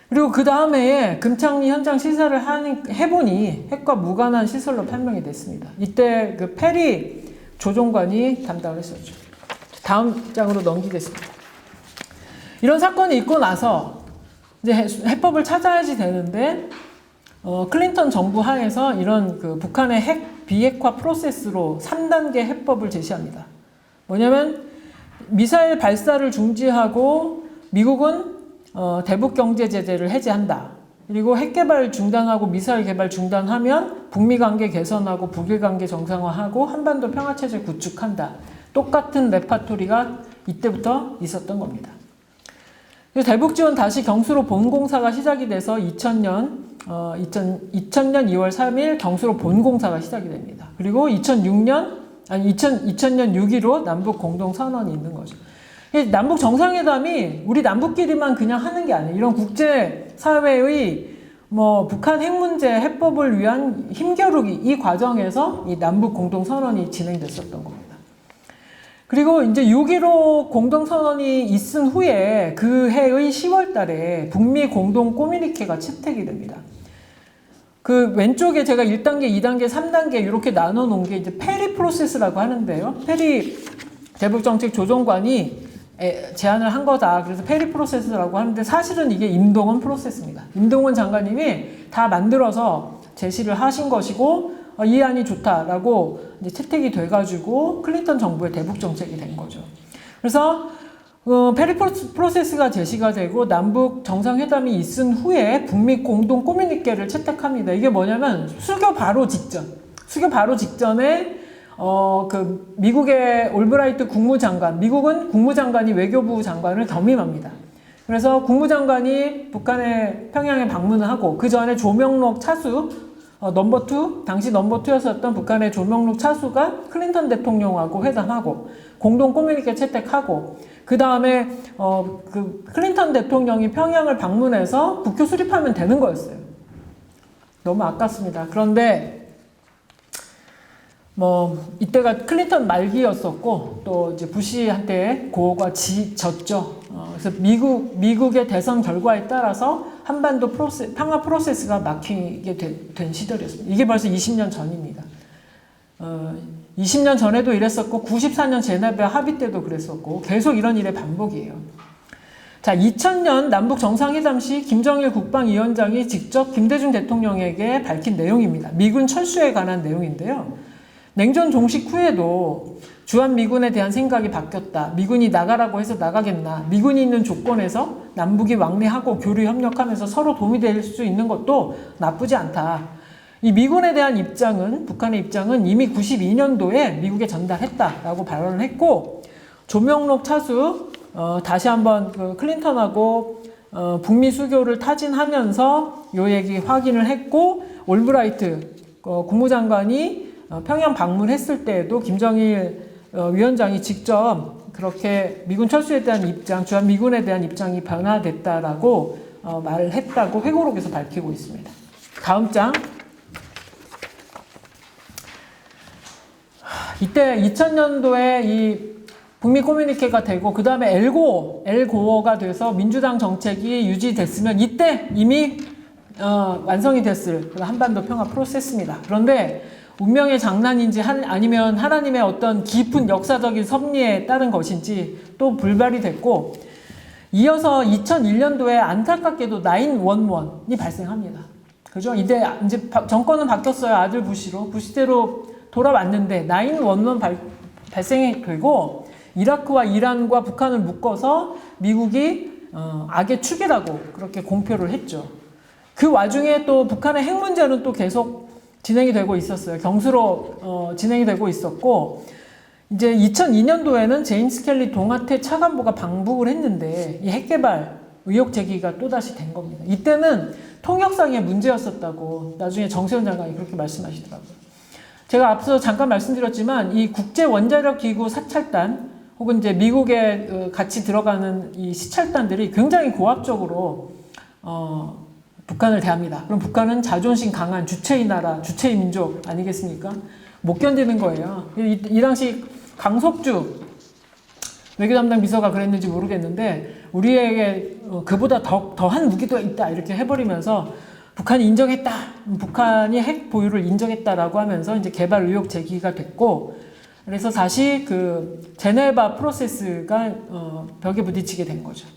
그리고 그 다음에 금창리 현장 시설을 해보니 핵과 무관한 시설로 판명이 됐습니다. 이때 그 페리 조종관이 담당을 했었죠. 다음 장으로 넘기겠습니다. 이런 사건이 있고 나서 이제 해법을 찾아야지 되는데 클린턴 정부 하에서 이런 그 북한의 핵 비핵화 프로세스로 3단계 해법을 제시합니다. 뭐냐면 미사일 발사를 중지하고 미국은 대북 경제 제재를 해제한다. 그리고 핵 개발 중단하고 미사일 개발 중단하면 북미 관계 개선하고 북일 관계 정상화하고 한반도 평화 체제 구축한다. 똑같은 레파토리가 이때부터 있었던 겁니다. 대북 지원 다시 경수로 본공사가 시작이 돼서 2000년 2월 3일 경수로 본공사가 시작이 됩니다. 그리고 2000년 6.15로 남북 공동선언이 있는 거죠. 남북 정상회담이 우리 남북끼리만 그냥 하는 게 아니에요. 이런 국제사회의 북한 핵 문제 해법을 위한 힘겨루기 이 과정에서 이 남북 공동선언이 진행됐었던 겁니다. 그리고 이제 6.15 공동선언이 있은 후에 그 해의 10월 달에 북미 공동 코뮤니케가 채택이 됩니다. 그 왼쪽에 제가 1단계, 2단계, 3단계 이렇게 나눠 놓은 게 이제 페리 프로세스라고 하는데요. 페리 대북정책 조정관이 제안을 한 거다. 그래서 페리 프로세스라고 하는데 사실은 이게 임동원 프로세스입니다. 임동원 장관님이 다 만들어서 제시를 하신 것이고 이 안이 좋다라고 이제 채택이 돼가지고 클린턴 정부의 대북 정책이 된 거죠. 그래서 페리 프로세스가 제시가 되고 남북 정상회담이 있은 후에 북미 공동 커뮤니케를 채택합니다. 이게 뭐냐면 수교 바로 직전에 그 미국의 올브라이트 국무장관, 미국은 국무장관이 외교부 장관을 겸임합니다. 그래서 국무장관이 북한의 평양에 방문을 하고 그 전에 조명록 차수 넘버 2, 당시 넘버 2였었던 북한의 조명록 차수가 클린턴 대통령하고 회담하고 공동 커뮤니케 채택하고 그 다음에 그 클린턴 대통령이 평양을 방문해서 국교 수립하면 되는 거였어요. 너무 아깝습니다. 그런데 이때가 클린턴 말기였었고 또 이제 부시한테 고가 졌죠. 그래서 미국의 대선 결과에 따라서 한반도 평화 프로세스가 막히게 된 시절이었습니다. 이게 벌써 20년 전입니다. 20년 전에도 이랬었고 94년 제네바 합의 때도 그랬었고 계속 이런 일의 반복이에요. 자, 2000년 남북 정상회담 시 김정일 국방위원장이 직접 김대중 대통령에게 밝힌 내용입니다. 미군 철수에 관한 내용인데요. 냉전 종식 후에도 주한미군에 대한 생각이 바뀌었다. 미군이 나가라고 해서 나가겠나. 미군이 있는 조건에서 남북이 왕래하고 교류 협력하면서 서로 도움이 될 수 있는 것도 나쁘지 않다. 이 미군에 대한 입장은, 북한의 입장은 이미 92년도에 미국에 전달했다라고 발언을 했고, 조명록 차수, 다시 한번 그 클린턴하고 북미 수교를 타진하면서 요 얘기 확인을 했고, 올브라이트 국무장관이 평양 방문했을 때에도 김정일 위원장이 직접 그렇게 미군 철수에 대한 입장, 주한미군에 대한 입장이 변화됐다라고 말을 했다고 회고록에서 밝히고 있습니다. 다음 장. 이때 2000년도에 이 북미 커뮤니케가 되고 그 다음에 엘고어가 돼서 민주당 정책이 유지됐으면 이때 이미 완성이 됐을 한반도 평화 프로세스입니다. 그런데 운명의 장난인지 아니면 하나님의 어떤 깊은 역사적인 섭리에 따른 것인지 또 불발이 됐고, 이어서 2001년도에 안타깝게도 911이 발생합니다. 그죠? 이제 정권은 바뀌었어요. 아들 부시로. 부시대로 돌아왔는데 911 발생이 되고 이라크와 이란과 북한을 묶어서 미국이 악의 축이라고 그렇게 공표를 했죠. 그 와중에 또 북한의 핵 문제는 또 계속 진행이 되고 있었어요. 경수로 진행이 되고 있었고, 이제 2002년도에는 제임스 켈리 동아태 차관보가 방북을 했는데 이 핵개발 의혹 제기가 또다시 된 겁니다. 이때는 통역상의 문제였었다고 나중에 정세현 장관이 그렇게 말씀하시더라고요. 제가 앞서 잠깐 말씀드렸지만 이 국제원자력기구 사찰단 혹은 이제 미국에 같이 들어가는 이 시찰단들이 굉장히 고압적으로 북한을 대합니다. 그럼 북한은 자존심 강한 주체의 나라, 주체의 민족 아니겠습니까? 못 견디는 거예요. 이 당시 강석주 외교담당 비서가 그랬는지 모르겠는데 우리에게 그보다 더한 무기도 있다 이렇게 해버리면서 북한이 인정했다. 북한이 핵 보유를 인정했다라고 하면서 이제 개발 의혹 제기가 됐고, 그래서 다시 그 제네바 프로세스가 벽에 부딪히게 된 거죠.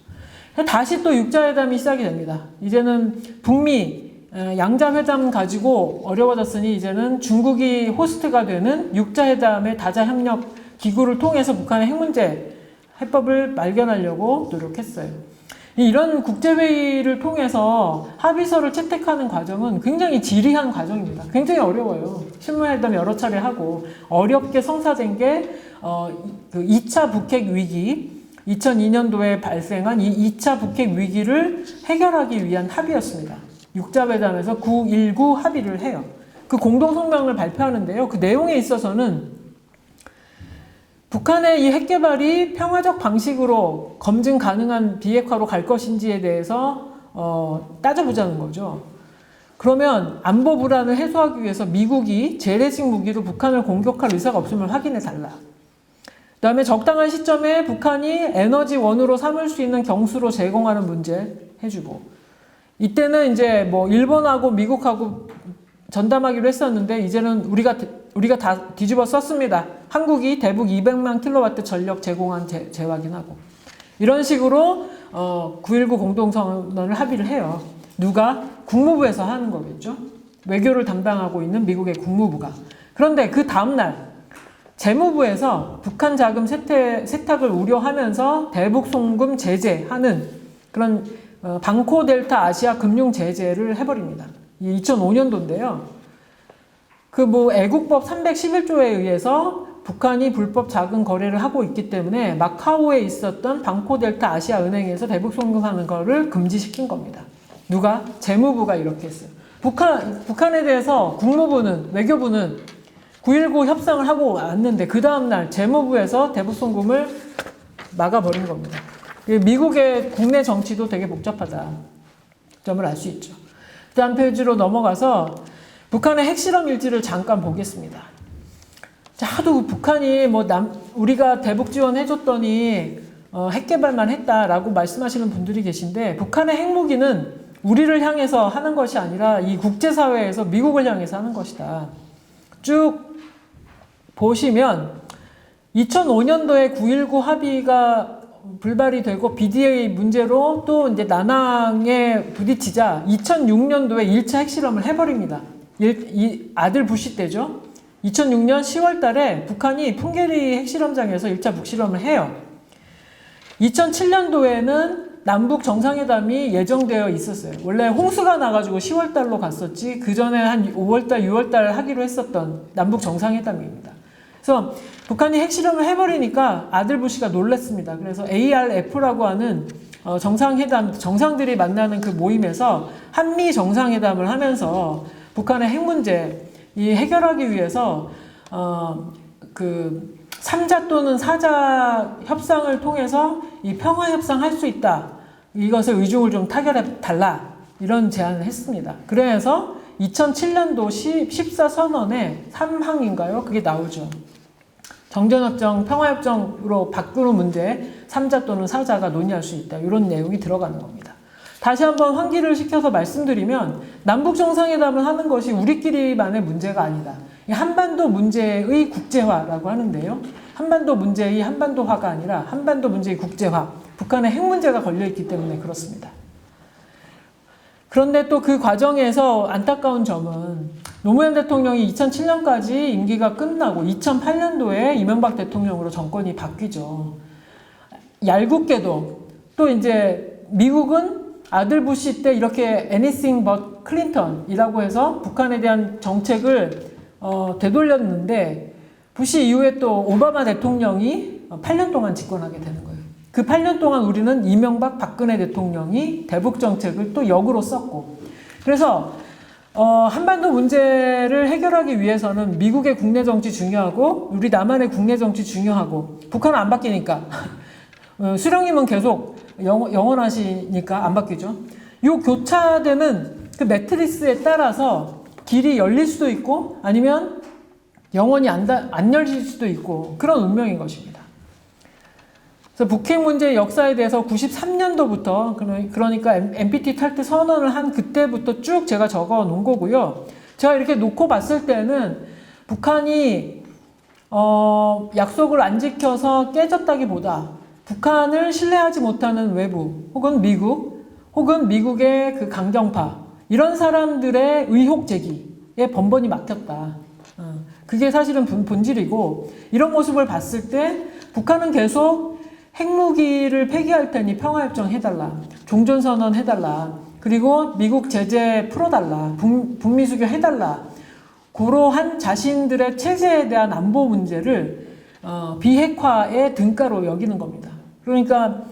다시 또 육자회담이 시작이 됩니다. 이제는 북미 양자회담 가지고 어려워졌으니 이제는 중국이 호스트가 되는 육자회담의 다자협력 기구를 통해서 북한의 핵 문제 해법을 발견하려고 노력했어요. 이런 국제회의를 통해서 합의서를 채택하는 과정은 굉장히 지리한 과정입니다. 굉장히 어려워요. 실무회담 여러 차례 하고 어렵게 성사된 게 그 2차 북핵 위기, 2002년도에 발생한 이 2차 북핵 위기를 해결하기 위한 합의였습니다. 육자회담에서 919 합의를 해요. 그 공동성명을 발표하는데요. 그 내용에 있어서는 북한의 이 핵개발이 평화적 방식으로 검증 가능한 비핵화로 갈 것인지에 대해서 따져보자는 거죠. 그러면 안보 불안을 해소하기 위해서 미국이 재래식 무기로 북한을 공격할 의사가 없음을 확인해달라. 그 다음에 적당한 시점에 북한이 에너지원으로 삼을 수 있는 경수로 제공하는 문제 해주고, 이때는 이제 뭐 일본하고 미국하고 전담하기로 했었는데 이제는 우리가 다 뒤집어 썼습니다. 한국이 대북 200만 킬로와트 전력 제공한 재확인하고, 이런 식으로 9.19 공동선언을 합의를 해요. 누가? 국무부에서 하는 거겠죠. 외교를 담당하고 있는 미국의 국무부가. 그런데 그 다음날 재무부에서 북한 자금 세탁을 우려하면서 대북 송금 제재하는 그런 방코 델타 아시아 금융 제재를 해버립니다. 2005년도인데요. 애국법 311조에 의해서 북한이 불법 자금 거래를 하고 있기 때문에 마카오에 있었던 방코 델타 아시아 은행에서 대북 송금하는 거를 금지시킨 겁니다. 누가? 재무부가 이렇게 했어요. 북한에 대해서 국무부는, 외교부는 9.19 협상을 하고 왔는데 그 다음날 재무부에서 대북 송금을 막아버린 겁니다. 미국의 국내 정치도 되게 복잡하다 점을 알 수 있죠. 다음 페이지로 넘어가서 북한의 핵실험 일지를 잠깐 보겠습니다. 하도 북한이 우리가 대북 지원해줬더니 핵 개발만 했다라고 말씀하시는 분들이 계신데, 북한의 핵무기는 우리를 향해서 하는 것이 아니라 이 국제사회에서 미국을 향해서 하는 것이다. 쭉 보시면 2005년도에 9.19 합의가 불발이 되고 BDA 문제로 또 이제 난항에 부딪히자 2006년도에 1차 핵실험을 해버립니다. 아들 부시 때죠. 2006년 10월 달에 북한이 풍계리 핵실험장에서 1차 북실험을 해요. 2007년도에는 남북 정상회담이 예정되어 있었어요. 원래 홍수가 나가지고 10월 달로 갔었지, 그 전에 한 5월 달, 6월 달 하기로 했었던 남북 정상회담입니다. 그래서 북한이 핵실험을 해버리니까 아들 부시가 놀랐습니다. 그래서 ARF라고 하는 정상들이 만나는 그 모임에서 한미 정상회담을 하면서 북한의 핵 문제 해결하기 위해서 3자 또는 4자 협상을 통해서 이 평화 협상할 수 있다. 이것을 의중을 좀 타결해 달라. 이런 제안을 했습니다. 그래서 2007년도 14선언에 3항인가요? 그게 나오죠. 정전협정, 평화협정으로 바꾸는 문제 3자 또는 4자가 논의할 수 있다. 이런 내용이 들어가는 겁니다. 다시 한번 환기를 시켜서 말씀드리면, 남북 정상회담을 하는 것이 우리끼리만의 문제가 아니다. 한반도 문제의 국제화라고 하는데요. 한반도 문제의 한반도화가 아니라 한반도 문제의 국제화. 북한의 핵 문제가 걸려있기 때문에 그렇습니다. 그런데 또 그 과정에서 안타까운 점은 노무현 대통령이 2007년까지 임기가 끝나고 2008년도에 이명박 대통령으로 정권이 바뀌죠. 얄궂게도 또 이제 미국은 아들 부시 때 이렇게 anything but 클린턴이라고 해서 북한에 대한 정책을 되돌렸는데, 부시 이후에 또 오바마 대통령이 8년 동안 집권하게 되는 거예요. 그 8년 동안 우리는 이명박 박근혜 대통령이 대북 정책을 또 역으로 썼고, 그래서 한반도 문제를 해결하기 위해서는 미국의 국내 정치 중요하고 우리 남한의 국내 정치 중요하고, 북한은 안 바뀌니까 수령님은 계속 영원하시니까 안 바뀌죠. 이 교차되는 그 매트리스에 따라서 길이 열릴 수도 있고 아니면 영원히 안 열릴 수도 있고, 그런 운명인 것입니다. 그래서 북핵 문제의 역사에 대해서 93년도부터, 그러니까 NPT 탈퇴 선언을 한 그때부터 쭉 제가 적어 놓은 거고요. 제가 이렇게 놓고 봤을 때는 북한이 약속을 안 지켜서 깨졌다기보다 북한을 신뢰하지 못하는 외부 혹은 미국 혹은 미국의 그 강경파, 이런 사람들의 의혹 제기에 번번이 막혔다. 그게 사실은 본질이고, 이런 모습을 봤을 때 북한은 계속 핵무기를 폐기할 테니 평화협정 해달라, 종전선언 해달라, 그리고 미국 제재 풀어달라, 북미 수교 해달라, 그러한 자신들의 체제에 대한 안보 문제를 비핵화의 등가로 여기는 겁니다. 그러니까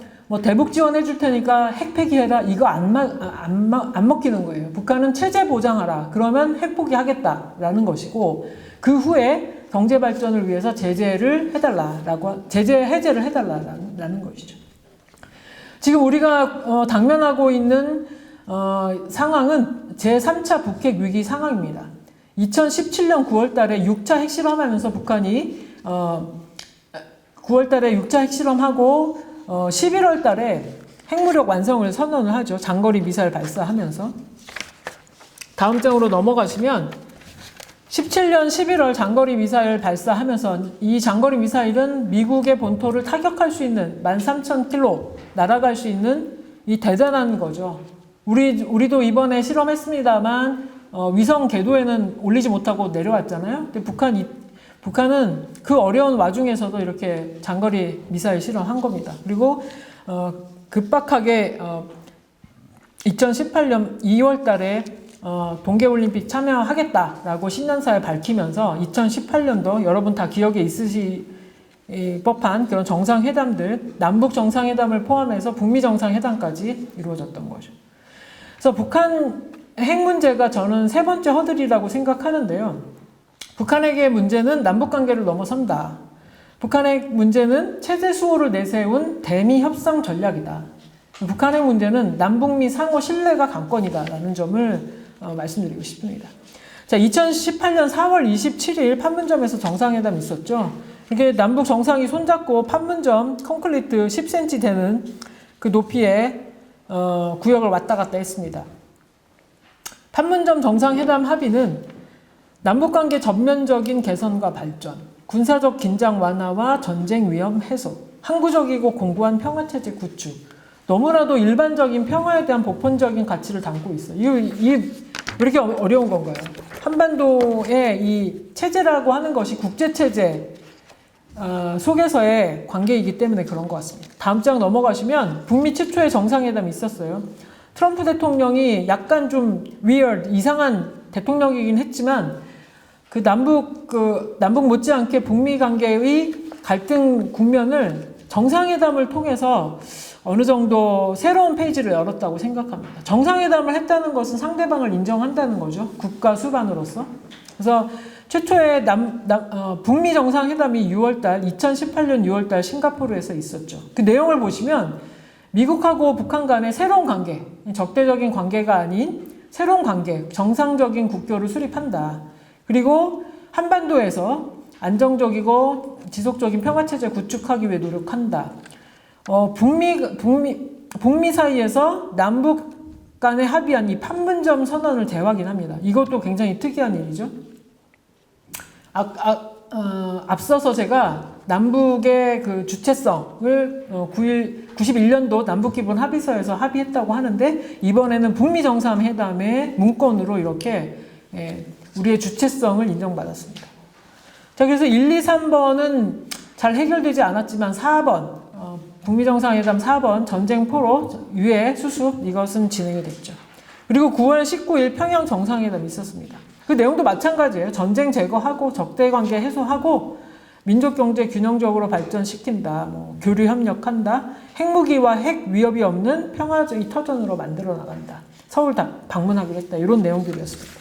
대북 지원해 줄 테니까 핵 폐기해라, 이거 안 먹히는 거예요. 북한은 체제 보장하라, 그러면 핵 포기하겠다라는 것이고, 그 후에 경제 발전을 위해서 제재를 해달라라고, 제재 해제를 해달라라는 것이죠. 지금 우리가 당면하고 있는 상황은 제3차 북핵 위기 상황입니다. 2017년 9월 달에 6차 핵실험하면서 북한이 9월 달에 6차 핵실험하고 11월 달에 핵무력 완성을 선언을 하죠. 장거리 미사일 발사하면서. 다음 장으로 넘어가시면 17년 11월 장거리 미사일 발사하면서 이 장거리 미사일은 미국의 본토를 타격할 수 있는 13,000km 날아갈 수 있는 이 대단한 거죠. 우리도 이번에 실험했습니다만 위성 궤도에는 올리지 못하고 내려왔잖아요. 근데 북한은 그 어려운 와중에서도 이렇게 장거리 미사일 실험한 겁니다. 그리고 급박하게 2018년 2월 달에 동계올림픽 참여하겠다라고 신년사에 밝히면서 2018년도 여러분 다 기억에 있으실 법한 그런 정상회담들, 남북 정상회담을 포함해서 북미 정상회담까지 이루어졌던 거죠. 그래서 북한 핵 문제가 저는 세 번째 허들이라고 생각하는데요. 북한에게 문제는 남북관계를 넘어선다. 북한의 문제는 체제 수호를 내세운 대미 협상 전략이다. 북한의 문제는 남북미 상호 신뢰가 관건이다라는 점을 말씀드리고 싶습니다. 자, 2018년 4월 27일 판문점에서 정상회담이 있었죠. 이렇게 남북 정상이 손잡고 판문점 콘크리트 10cm 되는 그 높이의 구역을 왔다 갔다 했습니다. 판문점 정상회담 합의는 남북관계 전면적인 개선과 발전, 군사적 긴장 완화와 전쟁 위험 해소, 항구적이고 공고한 평화체제 구축, 너무나도 일반적인 평화에 대한 보편적인 가치를 담고 있어요. 이게 왜 이렇게 어려운 건가요? 한반도의 이 체제라고 하는 것이 국제체제 속에서의 관계이기 때문에 그런 것 같습니다. 다음 장 넘어가시면 북미 최초의 정상회담이 있었어요. 트럼프 대통령이 약간 좀 이상한 대통령이긴 했지만 남북 못지않게 북미 관계의 갈등 국면을 정상회담을 통해서 어느 정도 새로운 페이지를 열었다고 생각합니다. 정상회담을 했다는 것은 상대방을 인정한다는 거죠. 국가 수반으로서. 그래서 최초의 북미 정상회담이 2018년 6월달 싱가포르에서 있었죠. 그 내용을 보시면 미국하고 북한 간의 새로운 관계, 적대적인 관계가 아닌 새로운 관계, 정상적인 국교를 수립한다. 그리고 한반도에서 안정적이고 지속적인 평화체제 구축하기 위해 노력한다. 북미 사이에서 남북 간에 합의한 이 판문점 선언을 대확인합니다. 이것도 굉장히 특이한 일이죠. 앞서서 제가 남북의 그 주체성을 91년도 남북기본 합의서에서 합의했다고 하는데 이번에는 북미 정상회담의 문건으로 이렇게 우리의 주체성을 인정받았습니다. 자, 그래서 1, 2, 3번은 잘 해결되지 않았지만 4번 북미 정상회담 4번 전쟁 포로 유해 수습 이것은 진행이 됐죠. 그리고 9월 19일 평양 정상회담이 있었습니다. 그 내용도 마찬가지예요. 전쟁 제거하고 적대관계 해소하고 민족경제 균형적으로 발전시킨다. 교류 협력한다. 핵무기와 핵 위협이 없는 평화적인 터전으로 만들어 나간다. 서울 방문하기로 했다. 이런 내용들이었습니다.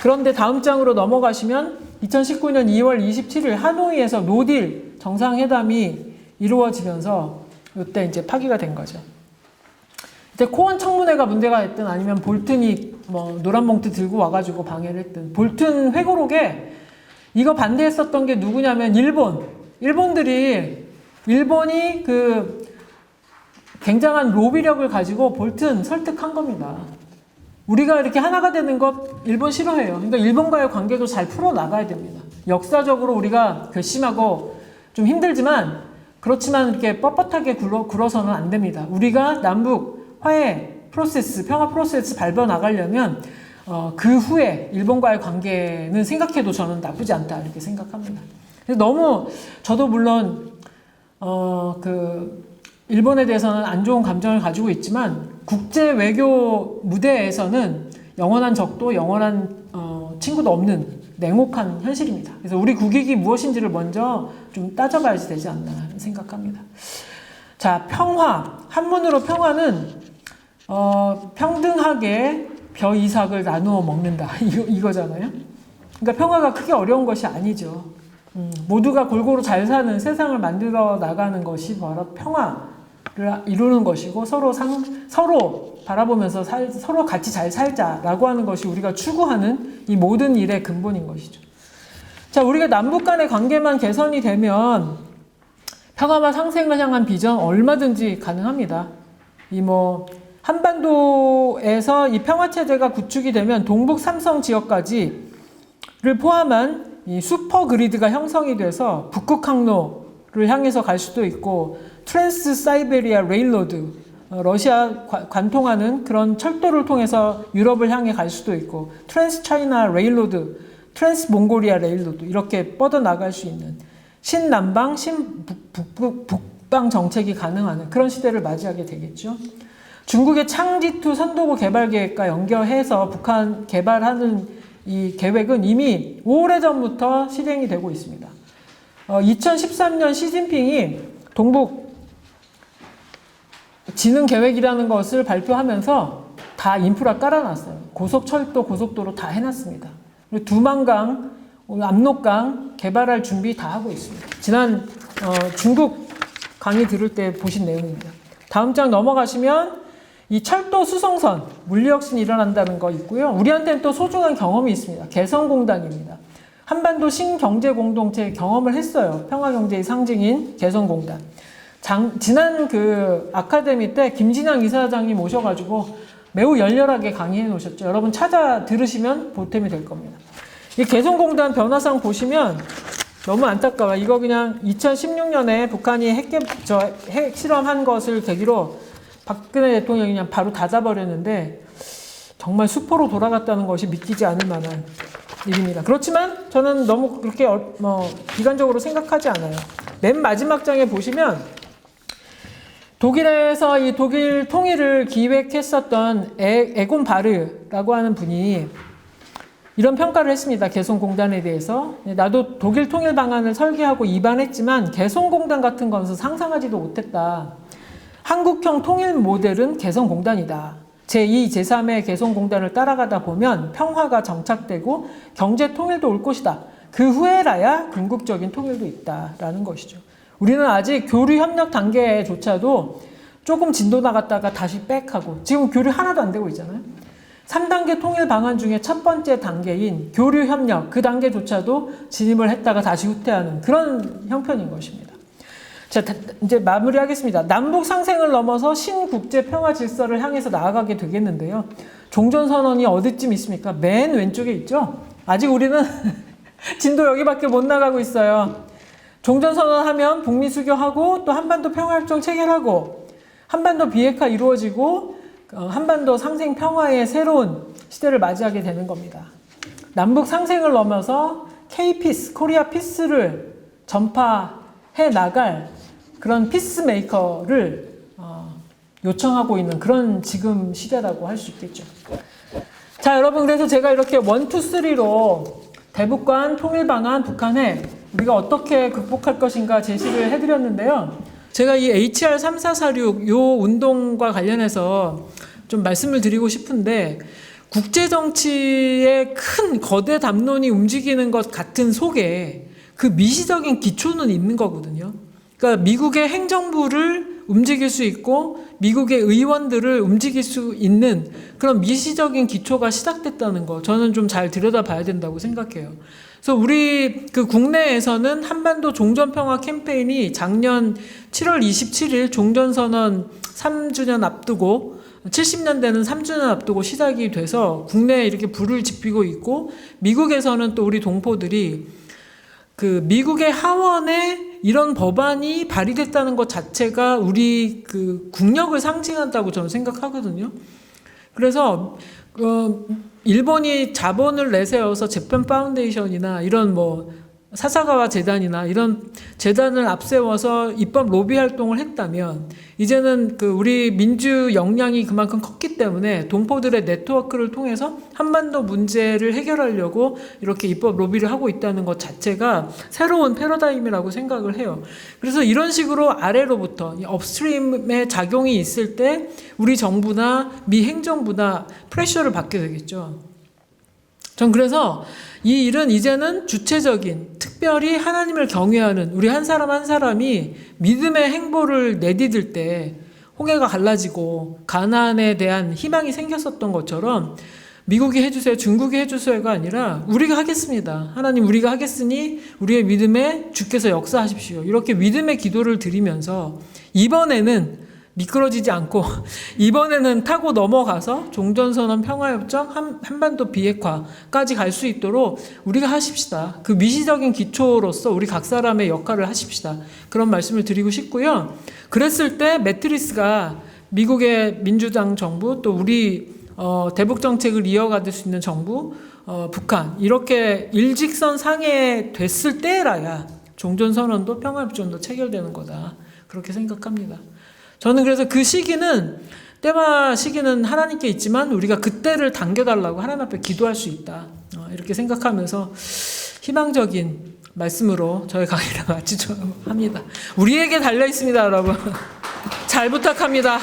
그런데 다음 장으로 넘어가시면 2019년 2월 27일 하노이에서 노딜 정상회담이 이루어지면서 이때 이제 파기가 된 거죠. 이때 코원 청문회가 문제가 됐든 아니면 볼튼이 노란 봉투 들고 와가지고 방해를 했든 볼튼 회고록에 이거 반대했었던 게 누구냐면 일본이 그 굉장한 로비력을 가지고 볼튼 설득한 겁니다. 우리가 이렇게 하나가 되는 것 일본 싫어해요. 그러니까 일본과의 관계도 잘 풀어나가야 됩니다. 역사적으로 우리가 괘씸하고 좀 힘들지만 그렇지만 이렇게 뻣뻣하게 굴어서는 안 됩니다. 우리가 남북 화해 프로세스, 평화 프로세스 밟아 나가려면 그 후에 일본과의 관계는 생각해도 저는 나쁘지 않다 이렇게 생각합니다. 너무 저도 물론 일본에 대해서는 안 좋은 감정을 가지고 있지만 국제 외교 무대에서는 영원한 적도 영원한 친구도 없는 냉혹한 현실입니다. 그래서 우리 국익이 무엇인지를 먼저 좀 따져봐야지 되지 않나 생각합니다. 자, 평화. 한문으로 평화는 평등하게 벼이삭을 나누어 먹는다. 이거잖아요. 그러니까 평화가 크게 어려운 것이 아니죠. 모두가 골고루 잘 사는 세상을 만들어 나가는 것이 바로 평화를 이루는 것이고 서로 바라보면서 서로 같이 잘 살자라고 하는 것이 우리가 추구하는 이 모든 일의 근본인 것이죠. 자, 우리가 남북 간의 관계만 개선이 되면 평화와 상생을 향한 비전 얼마든지 가능합니다. 한반도에서 이 평화체제가 구축이 되면 동북 삼성 지역까지 포함한 이 슈퍼 그리드가 형성이 돼서 북극 항로를 향해서 갈 수도 있고, 트랜스 사이베리아 레일로드, 러시아 관통하는 그런 철도를 통해서 유럽을 향해 갈 수도 있고, 트랜스 차이나 레일로드, 트랜스 몽골리아 레일로드, 이렇게 뻗어나갈 수 있는 신남방, 신북방 정책이 가능한 그런 시대를 맞이하게 되겠죠. 중국의 창지2 선도부 개발 계획과 연결해서 북한 개발하는 이 계획은 이미 오래전부터 실행이 되고 있습니다. 2013년 시진핑이 동북 진흥 계획이라는 것을 발표하면서 다 인프라 깔아놨어요. 고속철도, 고속도로 다 해놨습니다. 그리고 두만강, 압록강 개발할 준비 다 하고 있습니다. 지난 중국 강의 들을 때 보신 내용입니다. 다음 장 넘어가시면 이 철도 수송선, 물리혁신이 일어난다는 거 있고요. 우리한테는 또 소중한 경험이 있습니다. 개성공단입니다. 한반도 신경제공동체 경험을 했어요. 평화경제의 상징인 개성공단. 지난 그 아카데미 때 김진양 이사장님 오셔가지고 매우 열렬하게 강의해 놓으셨죠. 여러분 찾아 들으시면 보탬이 될 겁니다. 이 개성공단 변화상 보시면 너무 안타까워요. 이거 그냥 2016년에 북한이 핵 실험한 것을 계기로 박근혜 대통령이 그냥 바로 닫아버렸는데, 정말 수포로 돌아갔다는 것이 믿기지 않을 만한 일입니다. 그렇지만 저는 너무 그렇게 비관적으로 생각하지 않아요. 맨 마지막 장에 보시면 독일에서 이 독일 통일을 기획했었던 에곤 바르라고 하는 분이 이런 평가를 했습니다. 개성공단에 대해서. 나도 독일 통일 방안을 설계하고 입안했지만 개성공단 같은 것은 상상하지도 못했다. 한국형 통일 모델은 개성공단이다. 제2, 제3의 개성공단을 따라가다 보면 평화가 정착되고 경제 통일도 올 것이다. 그 후에라야 궁극적인 통일도 있다라는 것이죠. 우리는 아직 교류 협력 단계조차도 조금 진도 나갔다가 다시 빽하고, 지금 교류 하나도 안 되고 있잖아요. 3단계 통일 방안 중에 첫 번째 단계인 교류 협력, 그 단계조차도 진입을 했다가 다시 후퇴하는 그런 형편인 것입니다. 자, 이제 마무리하겠습니다. 남북 상생을 넘어서 신국제 평화 질서를 향해서 나아가게 되겠는데요. 종전선언이 어디쯤 있습니까? 맨 왼쪽에 있죠? 아직 우리는 진도 여기밖에 못 나가고 있어요. 종전선언하면 북미 수교하고 또 한반도 평화협정 체결하고 한반도 비핵화 이루어지고 한반도 상생 평화의 새로운 시대를 맞이하게 되는 겁니다. 남북 상생을 넘어서 K-피스, 코리아 피스를 전파해 나갈 그런 피스메이커를 요청하고 있는 그런 지금 시대라고 할 수 있겠죠. 자, 여러분, 그래서 제가 이렇게 1, 2, 3로 대북관 통일 방안 북한에 우리가 어떻게 극복할 것인가 제시를 해드렸는데요. 제가 이 HR 3446 요 운동과 관련해서 좀 말씀을 드리고 싶은데, 국제정치의 큰 거대 담론이 움직이는 것 같은 속에 그 미시적인 기초는 있는 거거든요. 그러니까 미국의 행정부를 움직일 수 있고 미국의 의원들을 움직일 수 있는 그런 미시적인 기초가 시작됐다는 거, 저는 좀 잘 들여다봐야 된다고 생각해요. 그래서 우리 그 국내에서는 한반도 종전평화 캠페인이 작년 7월 27일 종전선언 3주년 앞두고 70년대는 3주년 앞두고 시작이 돼서 국내에 이렇게 불을 지피고 있고, 미국에서는 또 우리 동포들이 그 미국의 하원에 이런 법안이 발의됐다는 것 자체가 우리 그 국력을 상징한다고 저는 생각하거든요. 그래서 일본이 자본을 내세워서 재팬 파운데이션이나 이런 뭐 사사가와 재단이나 이런 재단을 앞세워서 입법 로비 활동을 했다면, 이제는 그 우리 민주 역량이 그만큼 컸기 때문에 동포들의 네트워크를 통해서 한반도 문제를 해결하려고 이렇게 입법 로비를 하고 있다는 것 자체가 새로운 패러다임이라고 생각을 해요. 그래서 이런 식으로 아래로부터 업스트림의 작용이 있을 때 우리 정부나 미 행정부나 프레셔를 받게 되겠죠. 전 그래서 이 일은 이제는 주체적인, 특별히 하나님을 경외하는 우리 한 사람 한 사람이 믿음의 행보를 내디딜 때 홍해가 갈라지고 가나안에 대한 희망이 생겼었던 것처럼 미국이 해주세요, 중국이 해주세요가 아니라 우리가 하겠습니다. 하나님, 우리가 하겠으니 우리의 믿음에 주께서 역사하십시오. 이렇게 믿음의 기도를 드리면서 이번에는 미끄러지지 않고 이번에는 타고 넘어가서 종전선언 평화협정 한반도 비핵화까지 갈 수 있도록 우리가 하십시다. 그 미시적인 기초로서 우리 각 사람의 역할을 하십시다. 그런 말씀을 드리고 싶고요. 그랬을 때 매트리스가 미국의 민주당 정부 또 우리 대북 정책을 이어갈 수 있는 정부 북한 이렇게 일직선 상회됐을 때라야 종전선언도 평화협정도 체결되는 거다. 그렇게 생각합니다. 저는 그래서 그 시기는 때와 시기는 하나님께 있지만 우리가 그때를 당겨달라고 하나님 앞에 기도할 수 있다. 이렇게 생각하면서 희망적인 말씀으로 저의 강의를 마치려 합니다. 우리에게 달려 있습니다, 여러분. 잘 부탁합니다.